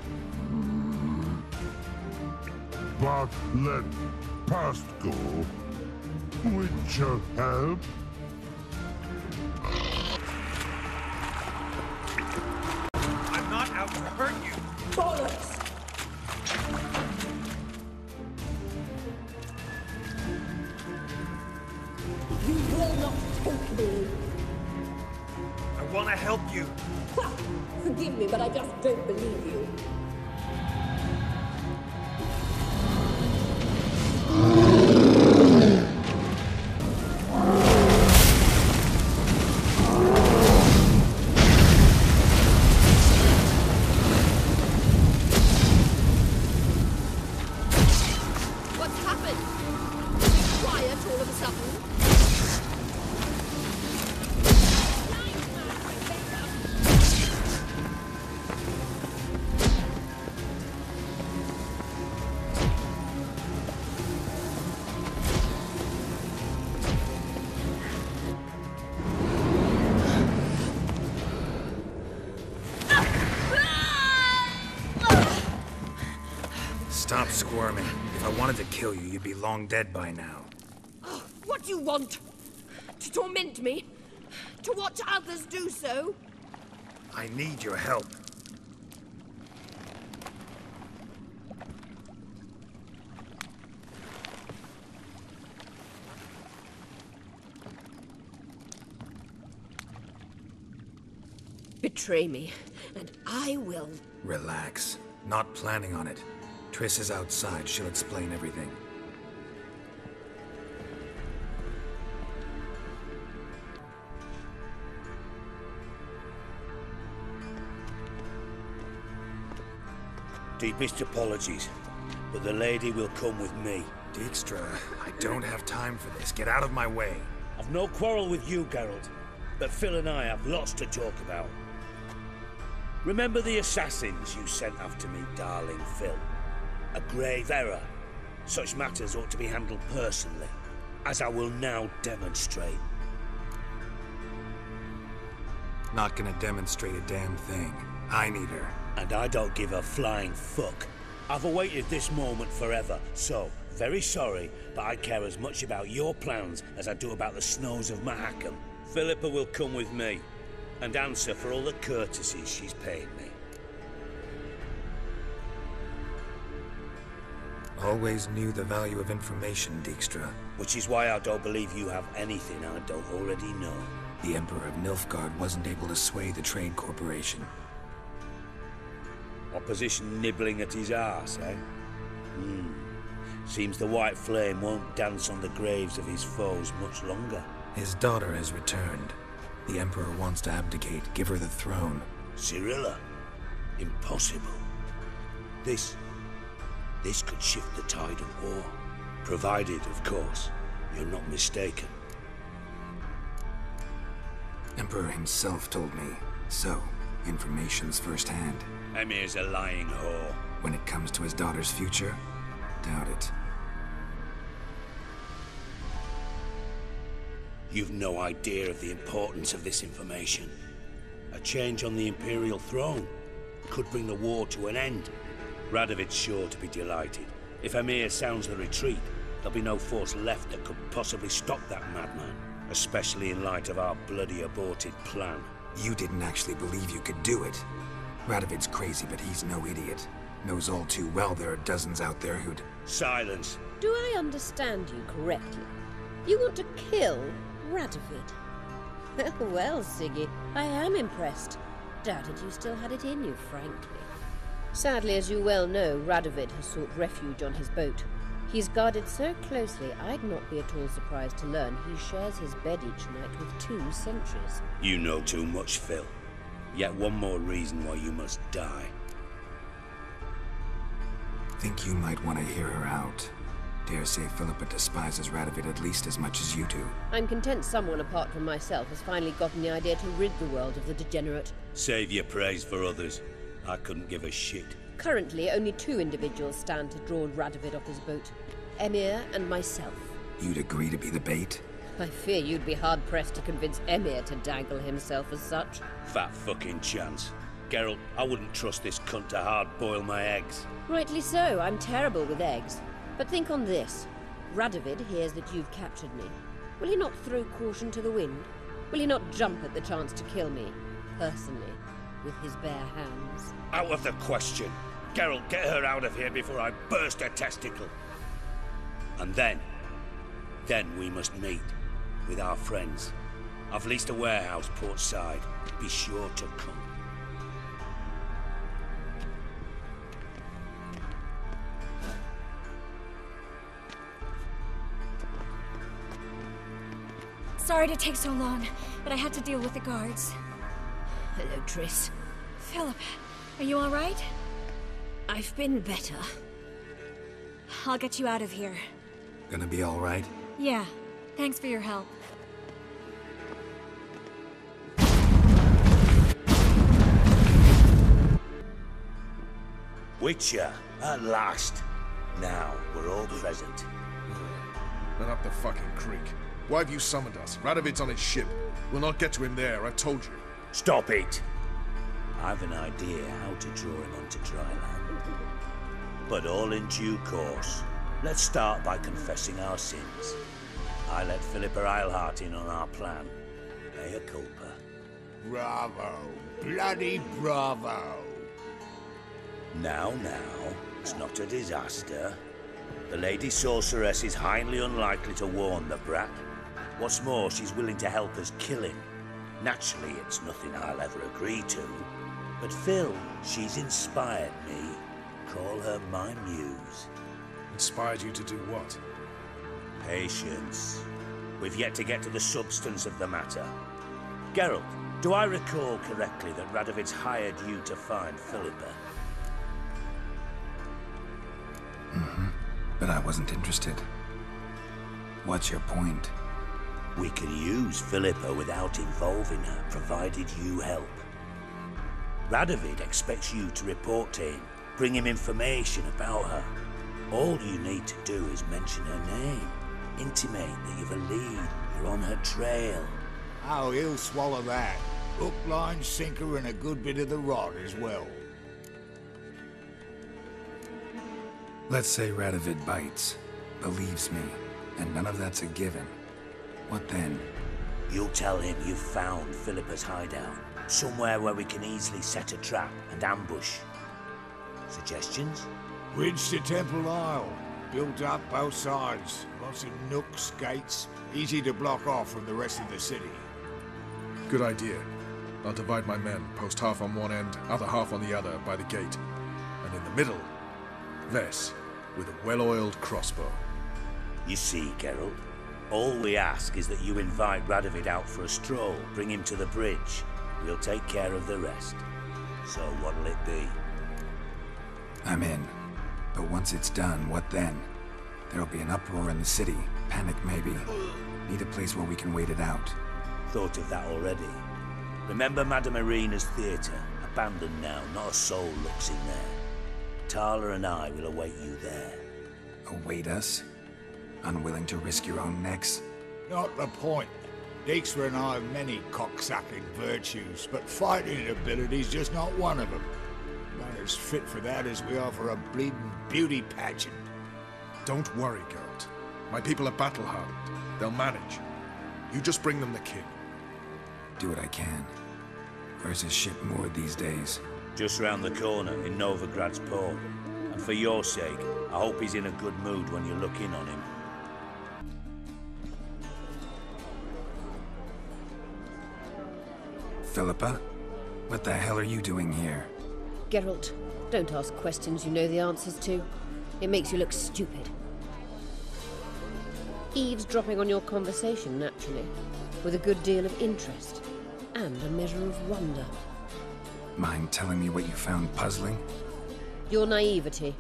But let past go. Witcher help. I'm not out to hurt you. Bollocks! You will not take me. I want to help you. Ha! Forgive me, but I just don't believe you. What's happened? Quiet all of a sudden. Stop squirming. If I wanted to kill you, you'd be long dead by now. What do you want? To torment me? To watch others do so? I need your help. Betray me, and I will. Relax. Not planning on it. Triss is outside. She'll explain everything. Deepest apologies, but the lady will come with me. Dijkstra, I don't have time for this. Get out of my way. I've no quarrel with you, Geralt, but Phil and I have lots to talk about. Remember the assassins you sent after me, darling Phil? A grave error. Such matters ought to be handled personally, as I will now demonstrate. Not gonna demonstrate a damn thing. I need her. And I don't give a flying fuck. I've awaited this moment forever, so, very sorry, but I care as much about your plans as I do about the snows of Mahakam. Philippa will come with me, and answer for all the courtesies she's paid me. Always knew the value of information, Dijkstra. Which is why I don't believe you have anything I don't already know. The Emperor of Nilfgaard wasn't able to sway the Trade Corporation. Opposition nibbling at his arse, eh? Seems the White Flame won't dance on the graves of his foes much longer. His daughter has returned. The Emperor wants to abdicate, give her the throne. Cirilla? Impossible. This could shift the tide of war. Provided, of course, you're not mistaken. Emperor himself told me. So, information's firsthand. Emhyr's a lying whore. When it comes to his daughter's future, doubt it. You've no idea of the importance of this information. A change on the Imperial throne could bring the war to an end. Radovid's sure to be delighted. If Emhyr sounds the retreat, there'll be no force left that could possibly stop that madman. Especially in light of our bloody aborted plan. You didn't actually believe you could do it. Radovid's crazy, but he's no idiot. Knows all too well there are dozens out there who'd... Silence! Do I understand you correctly? You want to kill Radovid? Well, Siggy, I am impressed. Doubted you still had it in you, frankly. Sadly, as you well know, Radovid has sought refuge on his boat. He's guarded so closely, I'd not be at all surprised to learn he shares his bed each night with 2 sentries. You know too much, Phil. Yet one more reason why you must die. Think you might want to hear her out. Dare say Philippa despises Radovid at least as much as you do. I'm content someone apart from myself has finally gotten the idea to rid the world of the degenerate. Save your praise for others. I couldn't give a shit. Currently, only 2 individuals stand to draw Radovid off his boat. Emhyr and myself. You'd agree to be the bait? I fear you'd be hard-pressed to convince Emhyr to dangle himself as such. Fat fucking chance. Geralt, I wouldn't trust this cunt to hard-boil my eggs. Rightly so, I'm terrible with eggs. But think on this. Radovid hears that you've captured me. Will he not throw caution to the wind? Will he not jump at the chance to kill me, personally, with his bare hands? Out of the question. Geralt, get her out of here before I burst her testicle. And then we must meet with our friends. I've leased a warehouse portside. Be sure to come. Sorry to take so long, but I had to deal with the guards. Hello, Triss. Philippa, are you all right? I've been better. I'll get you out of here. Gonna be all right? Yeah. Thanks for your help. Witcher, at last. Now, we're all present. Then up the fucking creek. Why have you summoned us? Radovid's on his ship. We'll not get to him there, I've told you. Stop it! I've an idea how to draw him onto dry land. But all in due course. Let's start by confessing our sins. I let Philippa Eilhart in on our plan. Mea culpa. Bravo. Bloody bravo. Now, it's not a disaster. The Lady Sorceress is highly unlikely to warn the brat. What's more, she's willing to help us kill him. Naturally, it's nothing I'll ever agree to. But Phil, she's inspired me. Call her my muse. Inspired you to do what? Patience. We've yet to get to the substance of the matter. Geralt, do I recall correctly that Radovid's hired you to find Philippa? But I wasn't interested. What's your point? We can use Philippa without involving her, provided you help. Radovid expects you to report to him, bring him information about her. All you need to do is mention her name, intimate that you've a lead, you're on her trail. Oh, he'll swallow that. Hook, line, sinker, and a good bit of the rod as well. Let's say Radovid bites, believes me, and none of that's a given. What then? You'll tell him you've found Philippa's hideout, somewhere where we can easily set a trap and ambush. Suggestions? Bridge to Temple Isle. Built up both sides. Lots of nooks, gates. Easy to block off from the rest of the city. Good idea. I'll divide my men, post half on one end, other half on the other, by the gate. And in the middle, Ves, with a well-oiled crossbow. You see, Geralt, All we ask is that you invite Radovid out for a stroll, bring him to the bridge. We'll take care of the rest. So what'll it be? I'm in. But once it's done, what then? There'll be an uproar in the city. Panic, maybe. Need a place where we can wait it out. Thought of that already. Remember Madame Irina's theatre? Abandoned now, not a soul looks in there. Tala and I will await you there. Await us? Unwilling to risk your own necks? Not the point. Dijkstra and I have many cocksucking virtues, but fighting ability's just not one of them. Not as fit for that as we are for a bleeding beauty pageant. Don't worry, Geralt. My people are battle-hardened. They'll manage. You just bring them the king. Do what I can. Where's his ship moored these days? Just round the corner in Novigrad's port. And for your sake, I hope he's in a good mood when you look in on him. Philippa? What the hell are you doing here? Geralt, don't ask questions you know the answers to. It makes you look stupid. Eavesdropping on your conversation, naturally, with a good deal of interest, and a measure of wonder. Mind telling me what you found puzzling? Your naivety.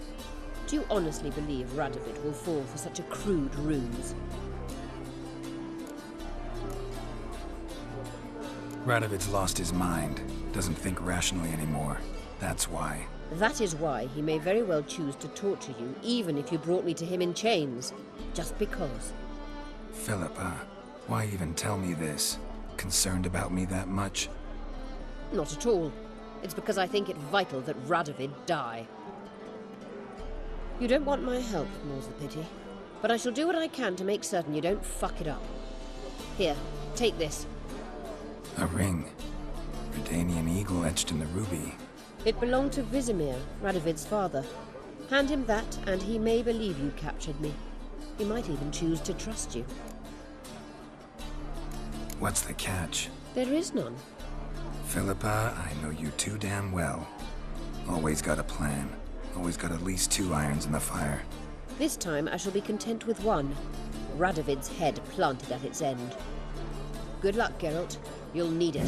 Do you honestly believe Radovid will fall for such a crude ruse? Radovid's lost his mind. Doesn't think rationally anymore. That's why. That is why he may very well choose to torture you, even if you brought me to him in chains. Just because. Philippa, why even tell me this? Concerned about me that much? Not at all. It's because I think it vital that Radovid die. You don't want my help, more's the pity. But I shall do what I can to make certain you don't fuck it up. Here, take this. A ring. Redanian eagle etched in the ruby. It belonged to Vesemir, Radovid's father. Hand him that, and he may believe you captured me. He might even choose to trust you. What's the catch? There is none. Philippa, I know you too damn well. Always got a plan. Always got at least 2 irons in the fire. This time I shall be content with one. Radovid's head planted at its end. Good luck, Geralt. You'll need it.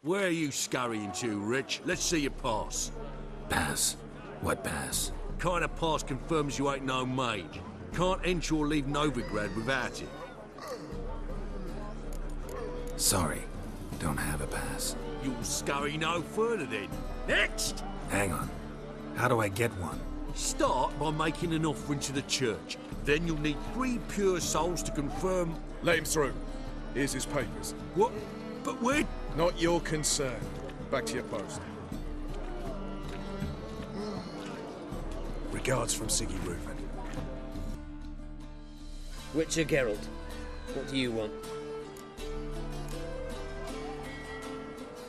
Where are you scurrying to, Rich? Let's see your pass. Pass? What pass? Kind of pass confirms you ain't no mage. Can't enter or leave Novigrad without it. Sorry, don't have a pass. You'll scurry no further then. Next! Hang on. How do I get one? Start by making an offering to the church. Then you'll need 3 pure souls to confirm... Let him through. Here's his papers. What? But where... Not your concern. Back to your post. Regards from Siggy Reuven. Witcher Geralt, what do you want?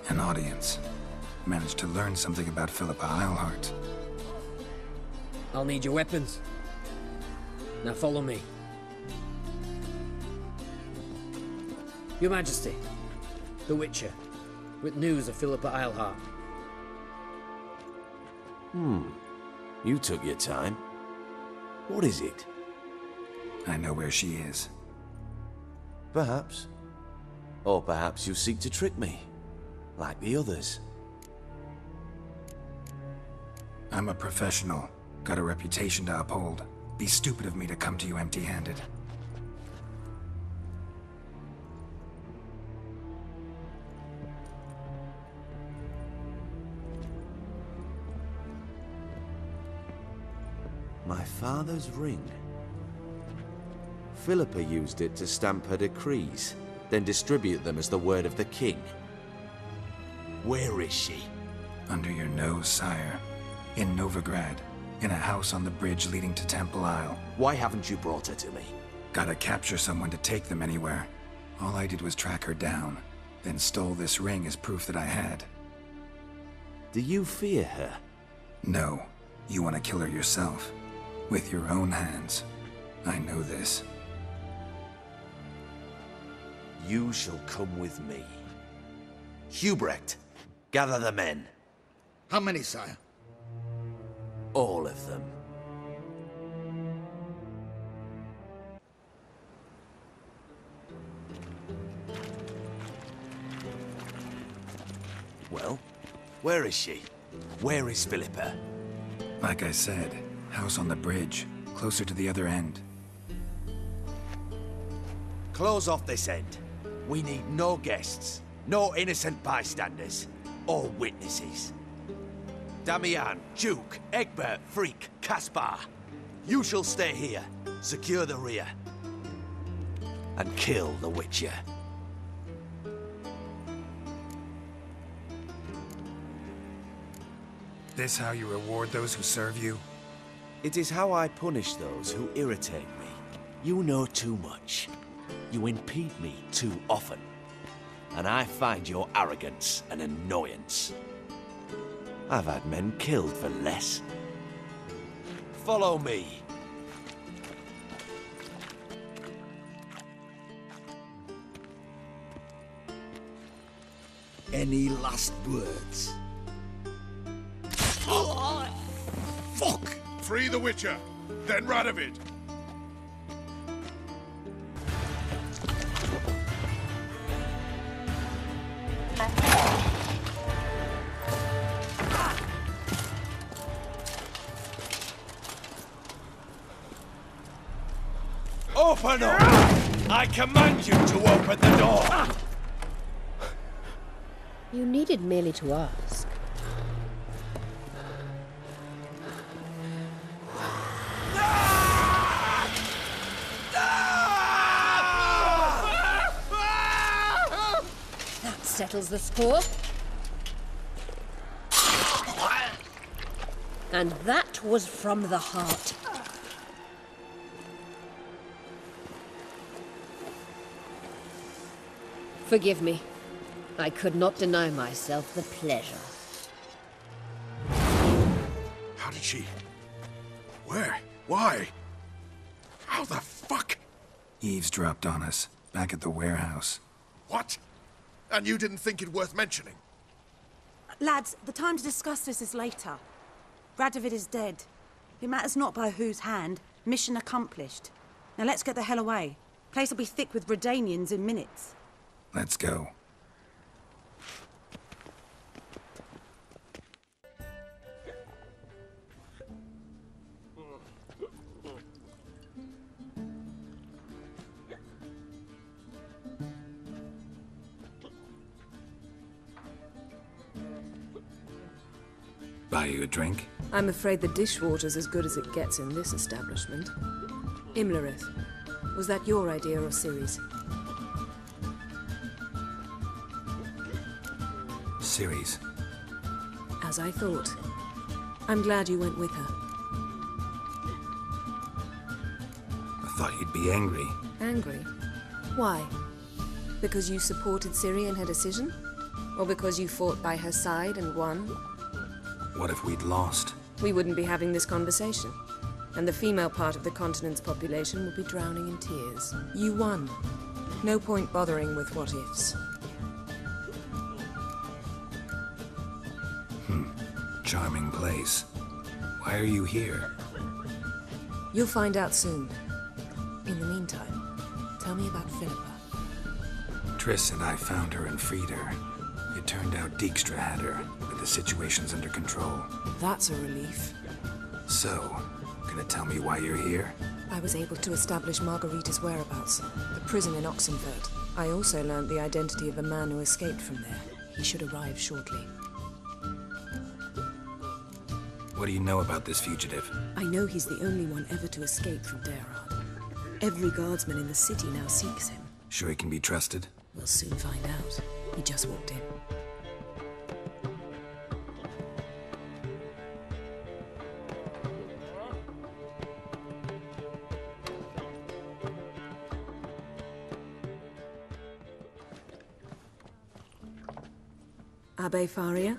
An audience. Managed to learn something about Philippa Eilhart. I'll need your weapons. Now follow me. Your Majesty, the Witcher, with news of Philippa Eilhart. You took your time. What is it? I know where she is. Perhaps. Or perhaps you seek to trick me, like the others. I'm a professional. Got a reputation to uphold. Be stupid of me to come to you empty-handed. My father's ring. Philippa used it to stamp her decrees, then distribute them as the word of the king. Where is she? Under your nose, sire. In Novigrad. In a house on the bridge leading to Temple Isle. Why haven't you brought her to me? Gotta capture someone to take them anywhere. All I did was track her down, then stole this ring as proof that I had. Do you fear her? No. You want to kill her yourself. With your own hands. I know this. You shall come with me. Hubrecht, gather the men. How many, sire? All of them. Well, where is she? Where is Philippa? Like I said, house on the bridge, closer to the other end. Close off this end. We need no guests, no innocent bystanders, or witnesses. Damian, Duke, Egbert, Freak, Caspar. You shall stay here, secure the rear, and kill the Witcher. This how you reward those who serve you? It is how I punish those who irritate me. You know too much. You impede me too often. And I find your arrogance an annoyance. I've had men killed for less. Follow me. Any last words? Fuck! Free the Witcher, then Radovid. Open up! I command you to open the door! You needed merely to ask. That settles the score. And that was from the heart. Forgive me. I could not deny myself the pleasure. How did she... Where? Why? How the fuck? Eavesdropped on us, back at the warehouse. What? And you didn't think it worth mentioning? Lads, the time to discuss this is later. Radovid is dead. It matters not by whose hand. Mission accomplished. Now let's get the hell away. Place will be thick with Redanians in minutes. Let's go. Buy you a drink? I'm afraid the dishwater's as good as it gets in this establishment. Imlerith, was that your idea or Ciri's? Ciri's. As I thought. I'm glad you went with her. I thought you'd be angry. Angry? Why? Because you supported Ciri in her decision? Or because you fought by her side and won? What if we'd lost? We wouldn't be having this conversation. And the female part of the continent's population would be drowning in tears. You won. No point bothering with what-ifs. Charming place. Why are you here? You'll find out soon. In the meantime, tell me about Philippa. Triss and I found her and freed her. It turned out Dijkstra had her, but the situation's under control. That's a relief. So, gonna tell me why you're here? I was able to establish Margarita's whereabouts, the prison in Oxenfurt. I also learned the identity of a man who escaped from there. He should arrive shortly. What do you know about this fugitive? I know he's the only one ever to escape from Derard. Every guardsman in the city now seeks him. Sure he can be trusted? We'll soon find out. He just walked in. Abbe Faria?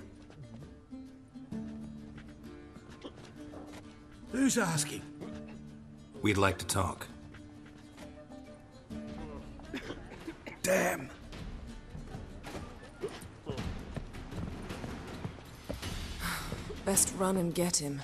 Who's asking? We'd like to talk. Damn! Best run and get him.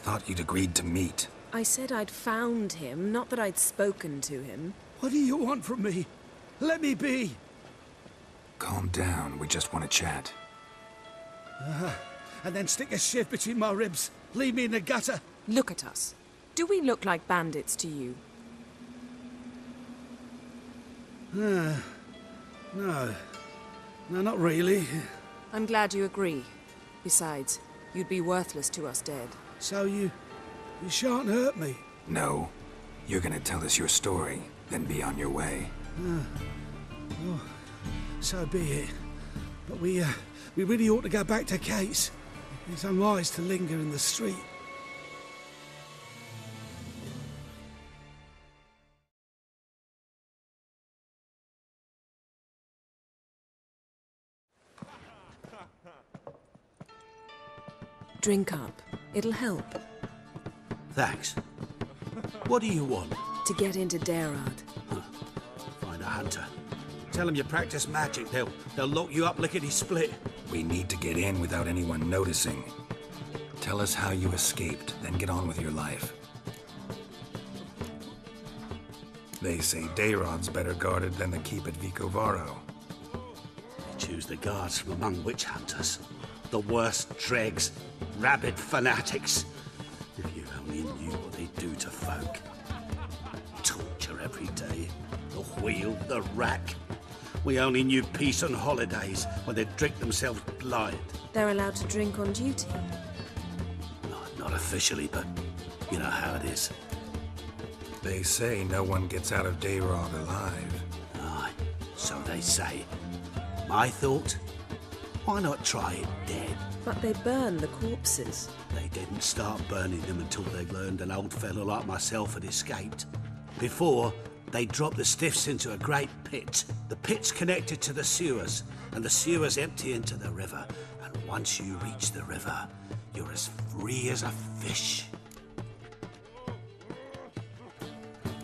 thought you'd agreed to meet. I said I'd found him, not that I'd spoken to him. What do you want from me? Let me be! Calm down, we just want to chat. And then stick a shiv between my ribs. Leave me in the gutter. Look at us. Do we look like bandits to you? No. No, not really. I'm glad you agree. Besides, you'd be worthless to us dead. So you shan't hurt me? No. You're gonna tell us your story, then be on your way. Oh, so be it. But we really ought to go back to Kate's. It's unwise to linger in the street. Drink up. It'll help. Thanks. What do you want? To get into Derad. Find a hunter. Tell them you practice magic. They'll lock you up lickety-split. We need to get in without anyone noticing. Tell us how you escaped, then get on with your life. They say Derad's better guarded than the keep at Vicovaro. They choose the guards from among witch hunters. The worst dregs. Rabid fanatics. If you only knew what they do to folk. Torture every day. The wheel, the rack. We only knew peace on holidays when they'd drink themselves blind. They're allowed to drink on duty? Not officially, but you know how it is. They say no one gets out of Derad alive. Aye, so they say. My thought? Why not try it dead? But they burn the corpses. They didn't start burning them until they learned an old fellow like myself had escaped. Before, they dropped the stiffs into a great pit. The pit's connected to the sewers, and the sewers empty into the river. And once you reach the river, you're as free as a fish.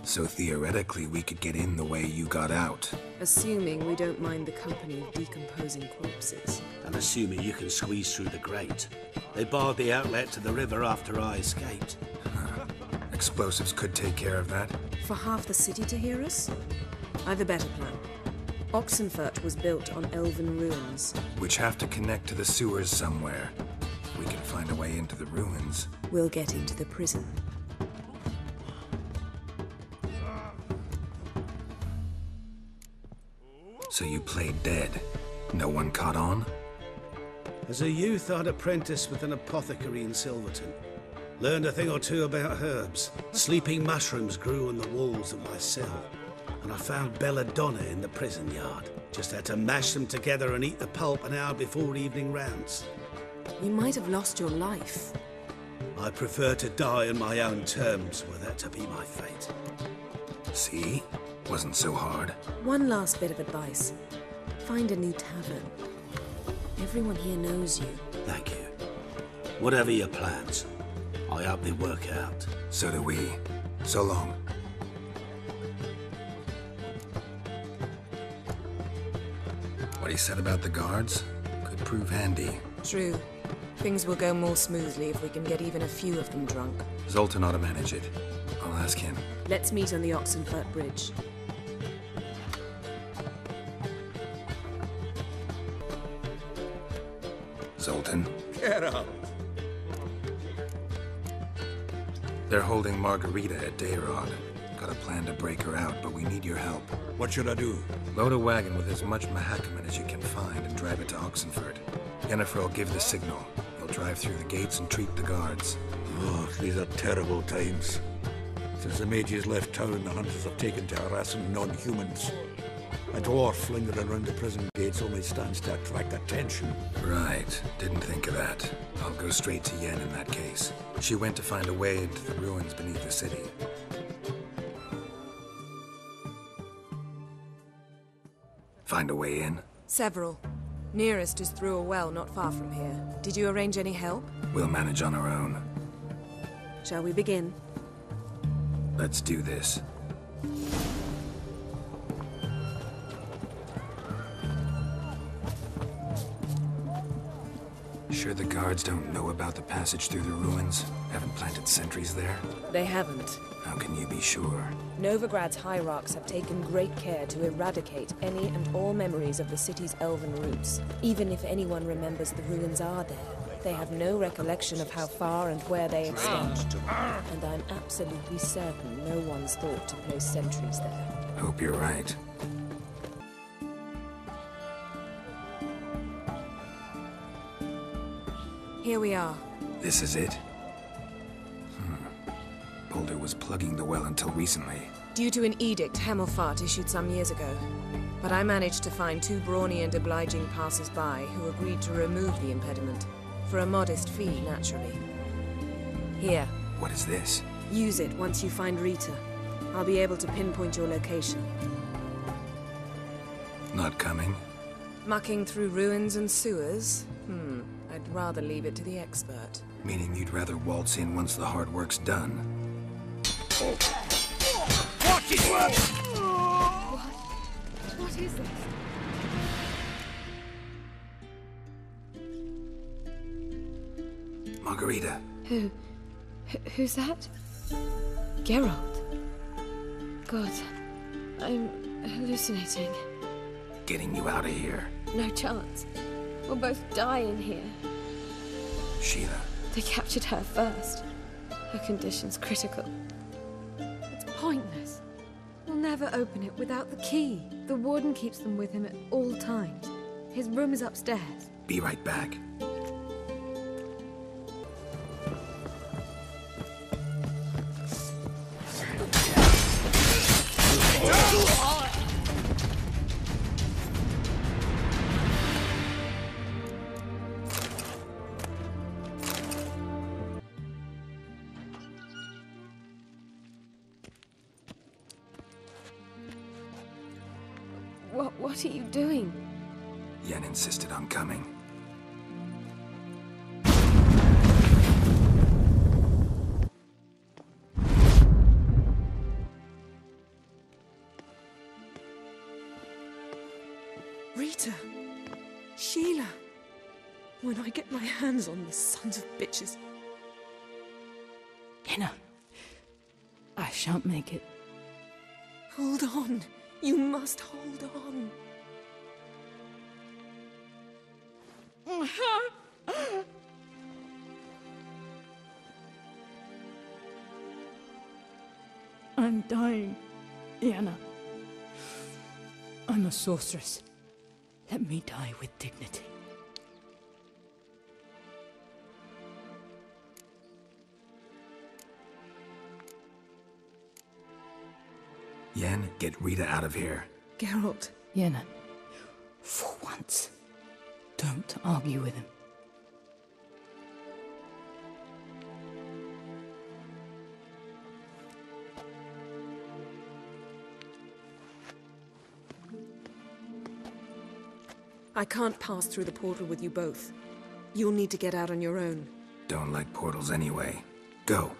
So theoretically, we could get in the way you got out. Assuming we don't mind the company of decomposing corpses. And assuming you can squeeze through the grate. They barred the outlet to the river after I escaped. Explosives could take care of that. For half the city to hear us? I've a better plan. Oxenfurt was built on elven ruins. Which have to connect to the sewers somewhere. If we can find a way into the ruins. We'll get into the prison. So you played dead. No one caught on? As a youth, I'd apprenticed with an apothecary in Silverton. Learned a thing or two about herbs. Sleeping mushrooms grew on the walls of my cell. And I found belladonna in the prison yard. Just had to mash them together and eat the pulp an hour before evening rounds. You might have lost your life. I prefer to die on my own terms, were that to be my fate. See? Wasn't so hard. One last bit of advice. Find a new tavern. Everyone here knows you. Thank you. Whatever your plans, I hope they work out. So do we. So long. What he said about the guards could prove handy. True. Things will go more smoothly if we can get even a few of them drunk. Zoltan ought to manage it. I'll ask him. Let's meet on the Oxenfurt Bridge. Zoltan? Get up! They're holding Margarita at Derad. Got a plan to break her out, but we need your help. What should I do? Load a wagon with as much Mahakaman as you can find and drive it to Oxenfurt. Yennefer will give the signal. They'll drive through the gates and treat the guards. Oh, these are terrible times. Since the mages left town, the hunters have taken to harassing non-humans. A dwarf lingering around the prison gates only stands to attract attention. Right. Didn't think of that. I'll go straight to Yen in that case. She went to find a way into the ruins beneath the city. Find a way in? Several. Nearest is through a well not far from here. Did you arrange any help? We'll manage on our own. Shall we begin? Let's do this. Sure the guards don't know about the passage through the ruins? Haven't planted sentries there? They haven't. How can you be sure? Novigrad's hierarchs have taken great care to eradicate any and all memories of the city's elven roots. Even if anyone remembers the ruins are there, they have no recollection of how far and where they extend. And I'm absolutely certain no one's thought to place sentries there. Hope you're right. Here we are. This is it? Boulder was plugging the well until recently. Due to an edict Hemmelfart issued some years ago. But I managed to find 2 brawny and obliging passers-by who agreed to remove the impediment. For a modest fee, naturally. Here. What is this? Use it once you find Rita. I'll be able to pinpoint your location. Not coming? Mucking through ruins and sewers? I'd rather leave it to the expert. Meaning you'd rather waltz in once the hard work's done? Watch it! What is this? Margarita. Who's that? Geralt. God, I'm hallucinating. Getting you out of here. No chance. We'll both die in here. Sheila. They captured her first. Her condition's critical. It's pointless. We'll never open it without the key. The warden keeps them with him at all times. His room is upstairs. Be right back. What are you doing? Yen insisted on coming. Rita! Sheila! When I get my hands on the sons of bitches. Yenna, I shan't make it. Hold on. You must hold on. I'm dying, Yenna. I'm a sorceress. Let me die with dignity. Yen, get Rita out of here. Geralt. Yenna, for once, don't argue with him. I can't pass through the portal with you both. You'll need to get out on your own. Don't like portals anyway. Go.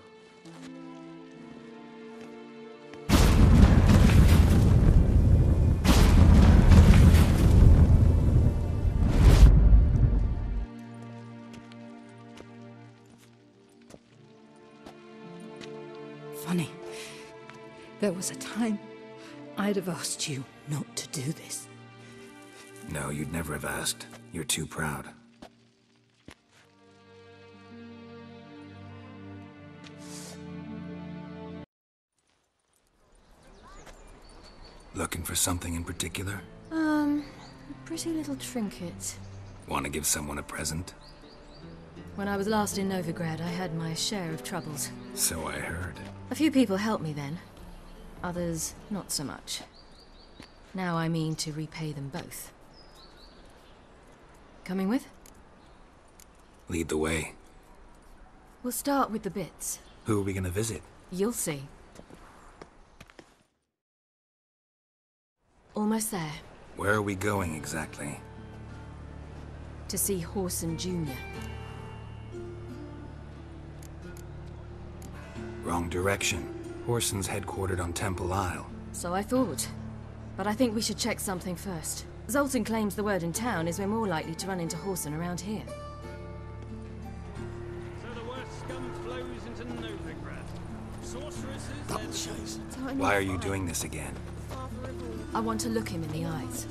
Funny. There was a time I'd have asked you not to do this. No, you'd never have asked. You're too proud. Looking for something in particular? A pretty little trinket. Want to give someone a present? When I was last in Novigrad, I had my share of troubles. So I heard. A few people helped me then. Others, not so much. Now I mean to repay them both. Coming with? Lead the way. We'll start with the bits. Who are we gonna visit? You'll see. Almost there. Where are we going exactly? To see Horson Jr. Wrong direction. Horson's headquartered on Temple Isle. So I thought. But I think we should check something first. Zoltan claims the word in town is we're more likely to run into Horson around here. scum flows into Novigrad. Sorceresses... Why are you doing this again? I want to look him in the eyes.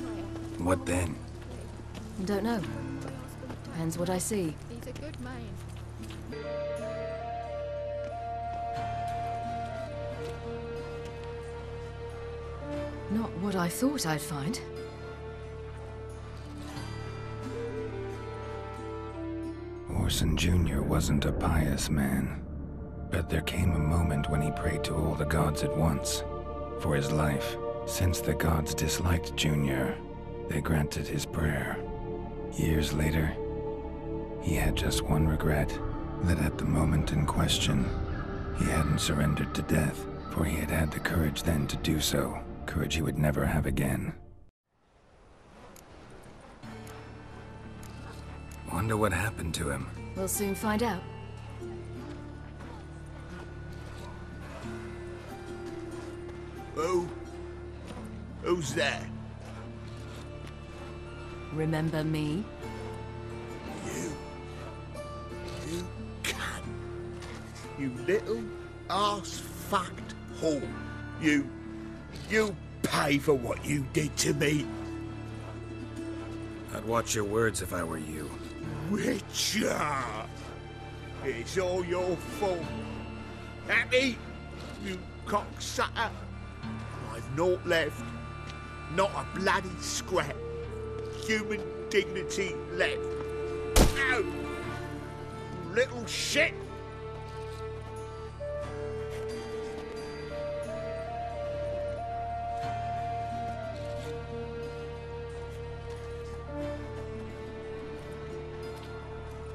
What then? Don't know. Depends what I see. He's a good man. Not what I thought I'd find. Orson Jr. wasn't a pious man, but there came a moment when he prayed to all the gods at once for his life. Since the gods disliked Jr., they granted his prayer. Years later, he had just one regret, that at the moment in question, he hadn't surrendered to death, for he had had the courage then to do so, courage he would never have again. Wonder what happened to him. We'll soon find out. Who's there? Remember me? You cunt. You little arse-fucked whore. You pay for what you did to me. I'd watch your words if I were you. Witcher! It's all your fault. Happy, you cocksucker. I've naught left. Not a bloody scrap. Human dignity left. No! Little shit!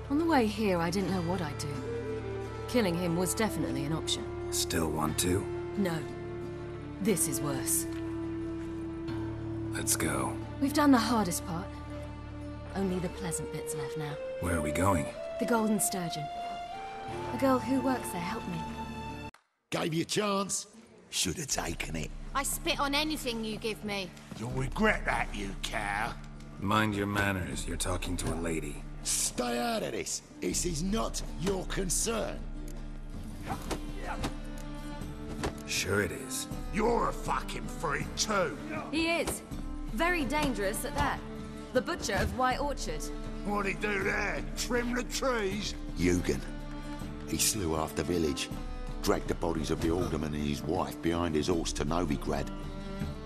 On the way here, I didn't know what I'd do. Killing him was definitely an option. Still want to? No. This is worse. Let's go. We've done the hardest part. Only the pleasant bits left now. Where are we going? The Golden Sturgeon. The girl who works there helped me. Gave you a chance. Should have taken it. I spit on anything you give me. You'll regret that, you cow. Mind your manners. You're talking to a lady. Stay out of this. This is not your concern. Sure it is. You're a fucking freak too. He is. Very dangerous at that. The butcher of White Orchard. What'd he do there? Trim the trees? Eugen. He slew half the village. Dragged the bodies of the alderman and his wife behind his horse to Novigrad.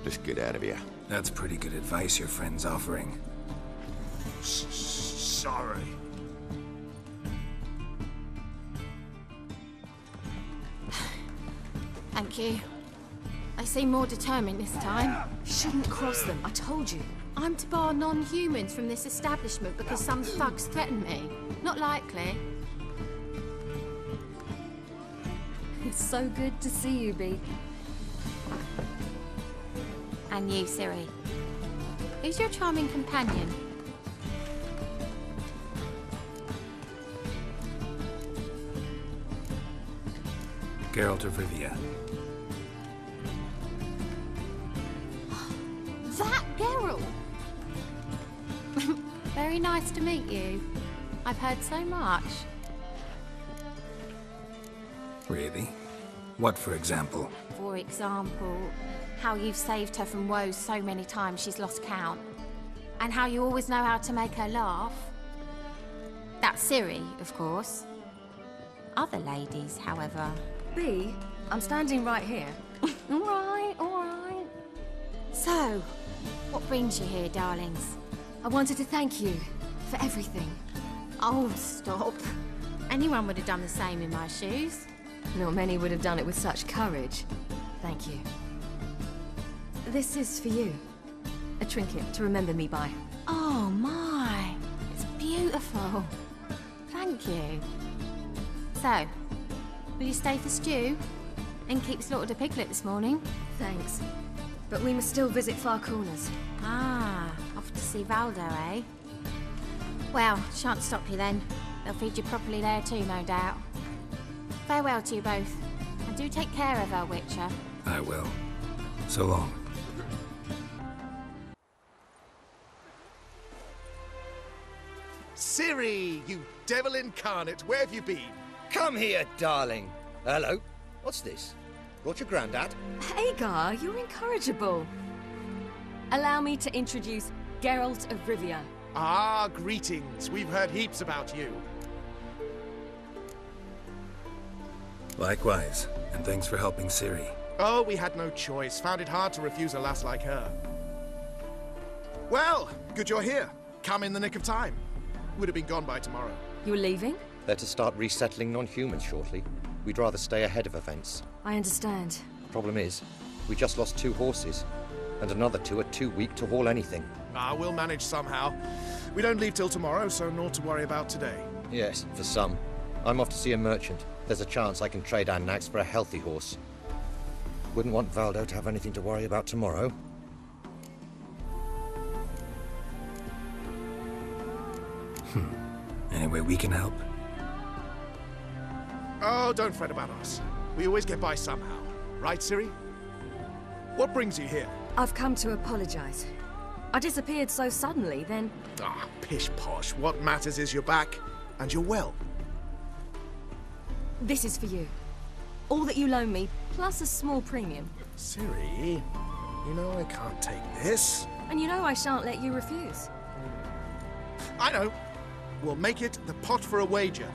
Let's get out of here. That's pretty good advice your friend's offering. Sorry. Thank you. They seem more determined this time. Shouldn't cross them, I told you. I'm to bar non-humans from this establishment because some thugs threaten me. Not likely. It's so good to see you, Bee. And you, Ciri. Who's your charming companion? Geralt of Rivia. That Geralt! Very nice to meet you. I've heard so much. Really? What, for example? For example, how you've saved her from woes so many times she's lost count. And how you always know how to make her laugh. That's Ciri, of course. Other ladies, however... Bee, I'm standing right here. All right. So, what brings you here, darlings? I wanted to thank you for everything. Oh, stop. Anyone would have done the same in my shoes. Not many would have done it with such courage. Thank you. This is for you. A trinket to remember me by. Oh, my. It's beautiful. Thank you. So, will you stay for stew? And keep slaughtered a piglet this morning? Thanks. But we must still visit Far Corners. Ah, off to see Valdo, eh? Well, shan't stop you then. They'll feed you properly there too, no doubt. Farewell to you both. And do take care of her, Witcher. I will. So long. Ciri, you devil incarnate, where have you been? Come here, darling. Hello. What's this? Brought your granddad? Hagar, you're incorrigible. Allow me to introduce Geralt of Rivia. Ah, greetings. We've heard heaps about you. Likewise, and thanks for helping Ciri. Oh, we had no choice. Found it hard to refuse a lass like her. Well, good you're here. Come in the nick of time. Would have been gone by tomorrow. You're leaving? They're to start resettling non-humans shortly. We'd rather stay ahead of events. I understand. Problem is, we just lost 2 horses, and another 2 are too weak to haul anything. Ah, we'll manage somehow. We don't leave till tomorrow, so naught to worry about today. Yes, for some. I'm off to see a merchant. There's a chance I can trade our nags for a healthy horse. Wouldn't want Valdo to have anything to worry about tomorrow. Any way we can help? Oh, don't fret about us. We always get by somehow. Right, Ciri? What brings you here? I've come to apologize. I disappeared so suddenly, then... Ah, pish-posh. What matters is you're back, and you're well. This is for you. All that you loan me, plus a small premium. Ciri, you know I can't take this. And you know I shan't let you refuse. I know. We'll make it the pot for a wager.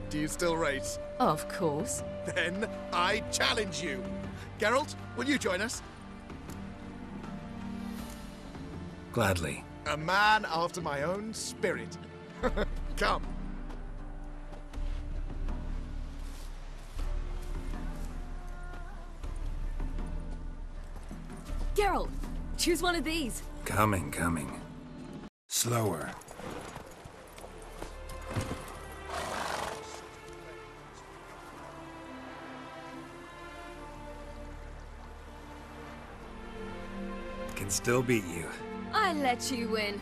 Do you still race? Of course. Then I challenge you. Geralt, will you join us? Gladly. A man after my own spirit. Come. Geralt, choose one of these. Coming. Slower. Can still beat you. I let you win.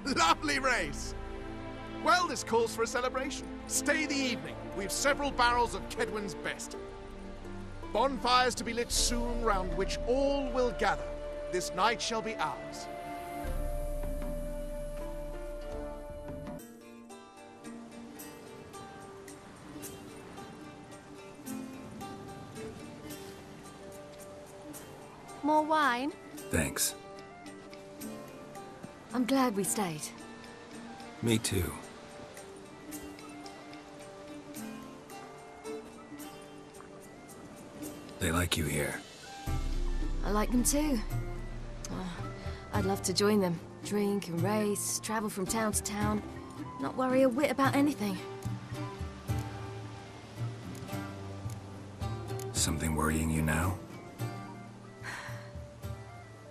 Lovely race! Well, this calls for a celebration. Stay the evening. We've several barrels of Kedwin's best. Bonfires to be lit soon, round which all will gather. This night shall be ours. More wine? Thanks. I'm glad we stayed. Me too. They like you here. I like them too. Oh, I'd love to join them. Drink and race, travel from town to town. Not worry a whit about anything. Something worrying you now?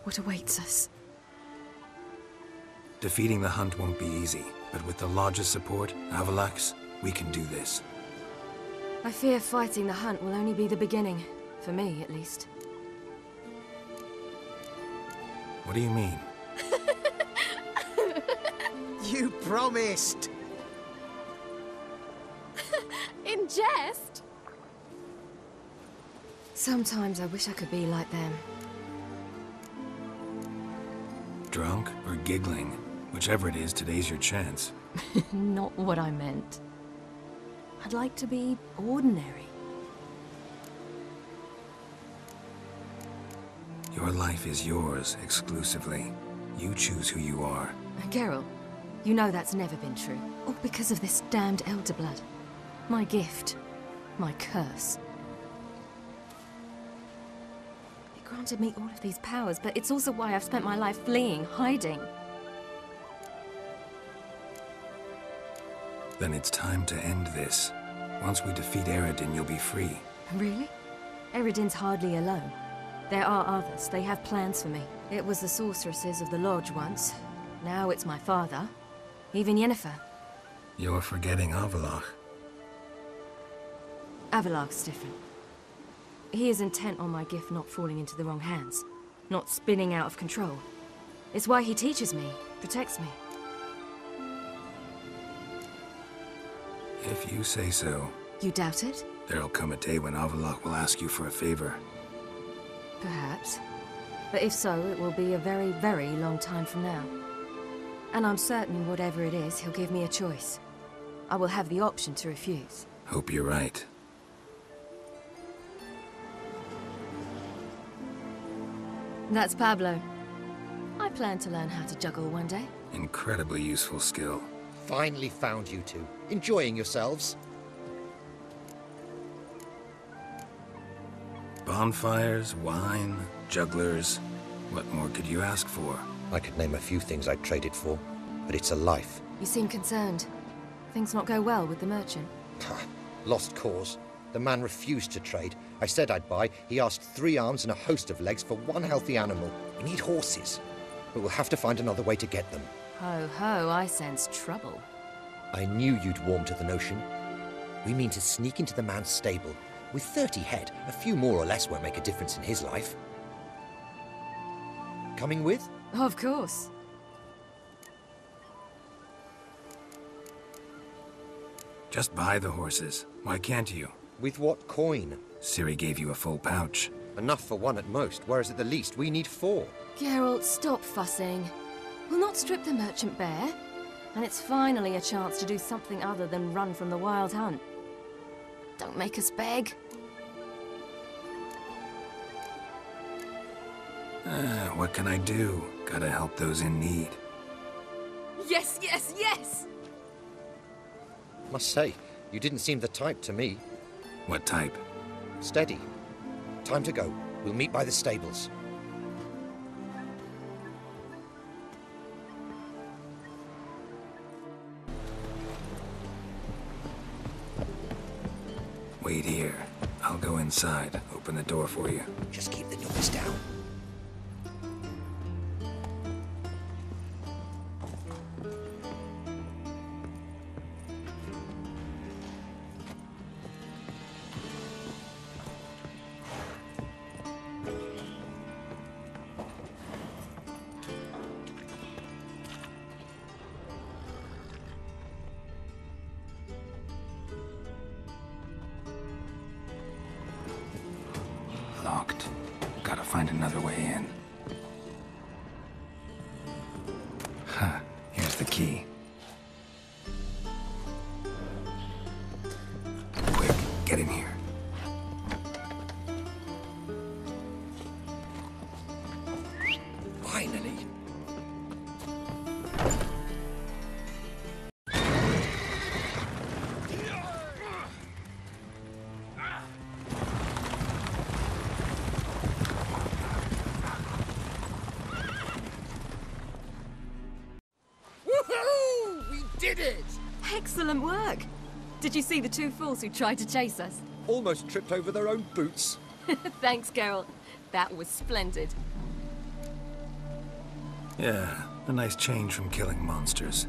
What awaits us? Defeating the Hunt won't be easy, but with the Lodge's support, Avalax, we can do this. I fear fighting the Hunt will only be the beginning. For me, at least. What do you mean? You promised! In jest? Sometimes I wish I could be like them. Drunk or giggling? Whichever it is, today's your chance. Not what I meant. I'd like to be ordinary. Your life is yours, exclusively. You choose who you are. Geralt, you know that's never been true. All because of this damned elder blood. My gift. My curse. It granted me all of these powers, but it's also why I've spent my life fleeing, hiding. Then it's time to end this. Once we defeat Eredin, you'll be free. Really? Eredin's hardly alone. There are others. They have plans for me. It was the sorceresses of the Lodge once. Now it's my father. Even Yennefer. You're forgetting Avallac'h. Avallac'h's different. He is intent on my gift not falling into the wrong hands. Not spinning out of control. It's why he teaches me, protects me. If you say so. You doubt it? There'll come a day when Avallac'h will ask you for a favor. Perhaps. But if so, it will be a very, very long time from now. And I'm certain whatever it is, he'll give me a choice. I will have the option to refuse. Hope you're right. That's Pablo. I plan to learn how to juggle one day. Incredibly useful skill. Finally found you two. Enjoying yourselves? Bonfires, wine, jugglers. What more could you ask for? I could name a few things I'd trade it for, but it's a life. You seem concerned. Things not go well with the merchant? Lost cause. The man refused to trade. I said I'd buy. He asked 3 arms and a host of legs for 1 healthy animal. We need horses, but we'll have to find another way to get them. Ho ho, I sense trouble. I knew you'd warm to the notion. We mean to sneak into the man's stable. With 30 head, a few more or less won't make a difference in his life. Coming with? Of course. Just buy the horses. Why can't you? With what coin? Ciri gave you a full pouch. Enough for 1 at most, whereas at the least we need 4. Geralt, stop fussing. We'll not strip the merchant bare. And it's finally a chance to do something other than run from the wild hunt. Don't make us beg. What can I do? Gotta help those in need. Yes, yes, yes! Must say, you didn't seem the type to me. What type? Steady. Time to go. We'll meet by the stables. Wait here. I'll go inside. Open the door for you. Just keep the noise down. Locked. Gotta find another way in. Huh. Here's the key. Quick, get in here. Finally. Did it! Excellent work! Did you see the 2 fools who tried to chase us? Almost tripped over their own boots. Thanks, Geralt. That was splendid. Yeah, a nice change from killing monsters.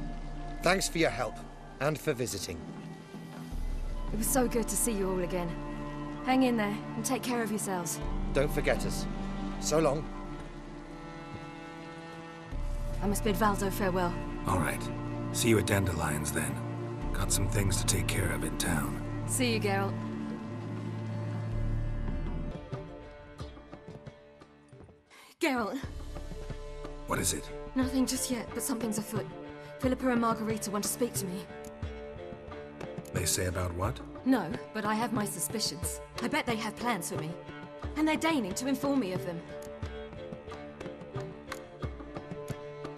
Thanks for your help, and for visiting. It was so good to see you all again. Hang in there, and take care of yourselves. Don't forget us. So long. I must bid Valdo farewell. All right. See you at Dandelions, then. Got some things to take care of in town. See you, Geralt. Geralt. What is it? Nothing just yet, but something's afoot. Philippa and Margarita want to speak to me. They say about what? No, but I have my suspicions. I bet they have plans for me. And they're deigning to inform me of them.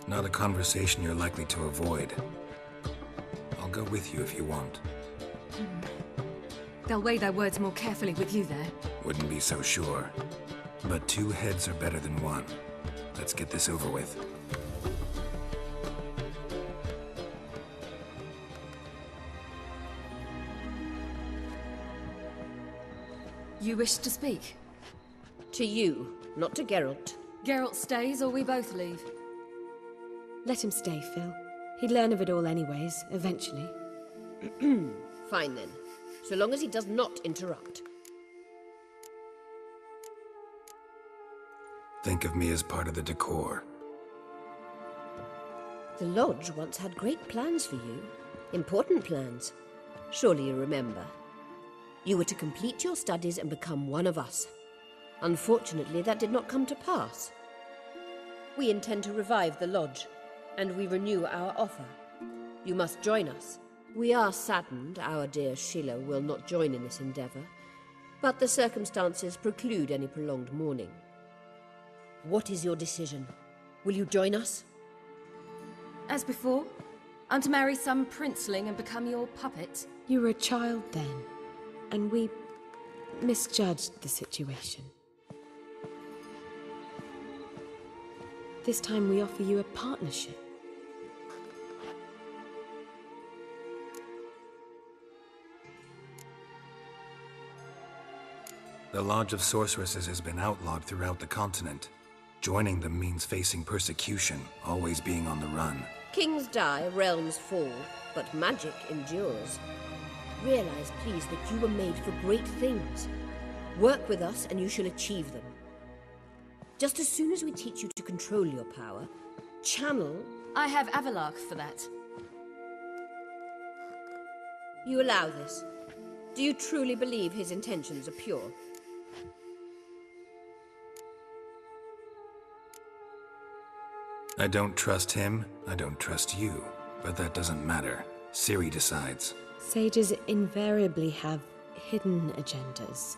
Not a conversation you're likely to avoid. I'll go with you if you want. They'll weigh their words more carefully with you there. Wouldn't be so sure. But 2 heads are better than 1. Let's get this over with. You wish to speak? To you, not to Geralt. Geralt stays or we both leave? Let him stay, Phil. He'd learn of it all anyways, eventually. Fine then. So long as he does not interrupt. Think of me as part of the decor. The Lodge once had great plans for you. Important plans. Surely you remember. You were to complete your studies and become one of us. Unfortunately, that did not come to pass. We intend to revive the Lodge, and we renew our offer. You must join us. We are saddened our dear Sheila will not join in this endeavour, but the circumstances preclude any prolonged mourning. What is your decision? Will you join us? As before, I'm to marry some princeling and become your puppet. You were a child then, and we misjudged the situation. This time we offer you a partnership. The Lodge of Sorceresses has been outlawed throughout the continent. Joining them means facing persecution, always being on the run. Kings die, realms fall, but magic endures. Realize, please, that you were made for great things. Work with us and you shall achieve them. Just as soon as we teach you to control your power, channel... I have Avalark for that. You allow this? Do you truly believe his intentions are pure? I don't trust him, I don't trust you. But that doesn't matter. Ciri decides. Sages invariably have hidden agendas.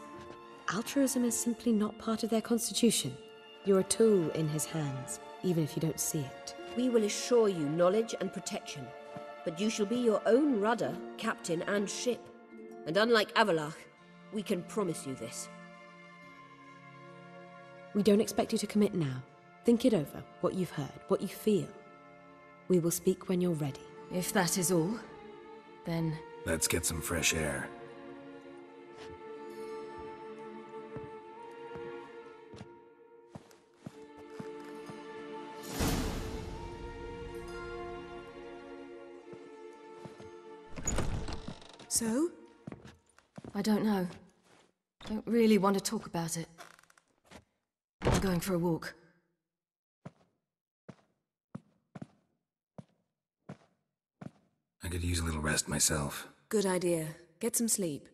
Altruism is simply not part of their constitution. You're a tool in his hands, even if you don't see it. We will assure you knowledge and protection, but you shall be your own rudder, captain, and ship. And unlike Avalark, we can promise you this. We don't expect you to commit now. Think it over, what you've heard, what you feel. We will speak when you're ready. If that is all, then... Let's get some fresh air. So? I don't know. Don't really want to talk about it. I'm going for a walk. I could use a little rest myself. Good idea. Get some sleep.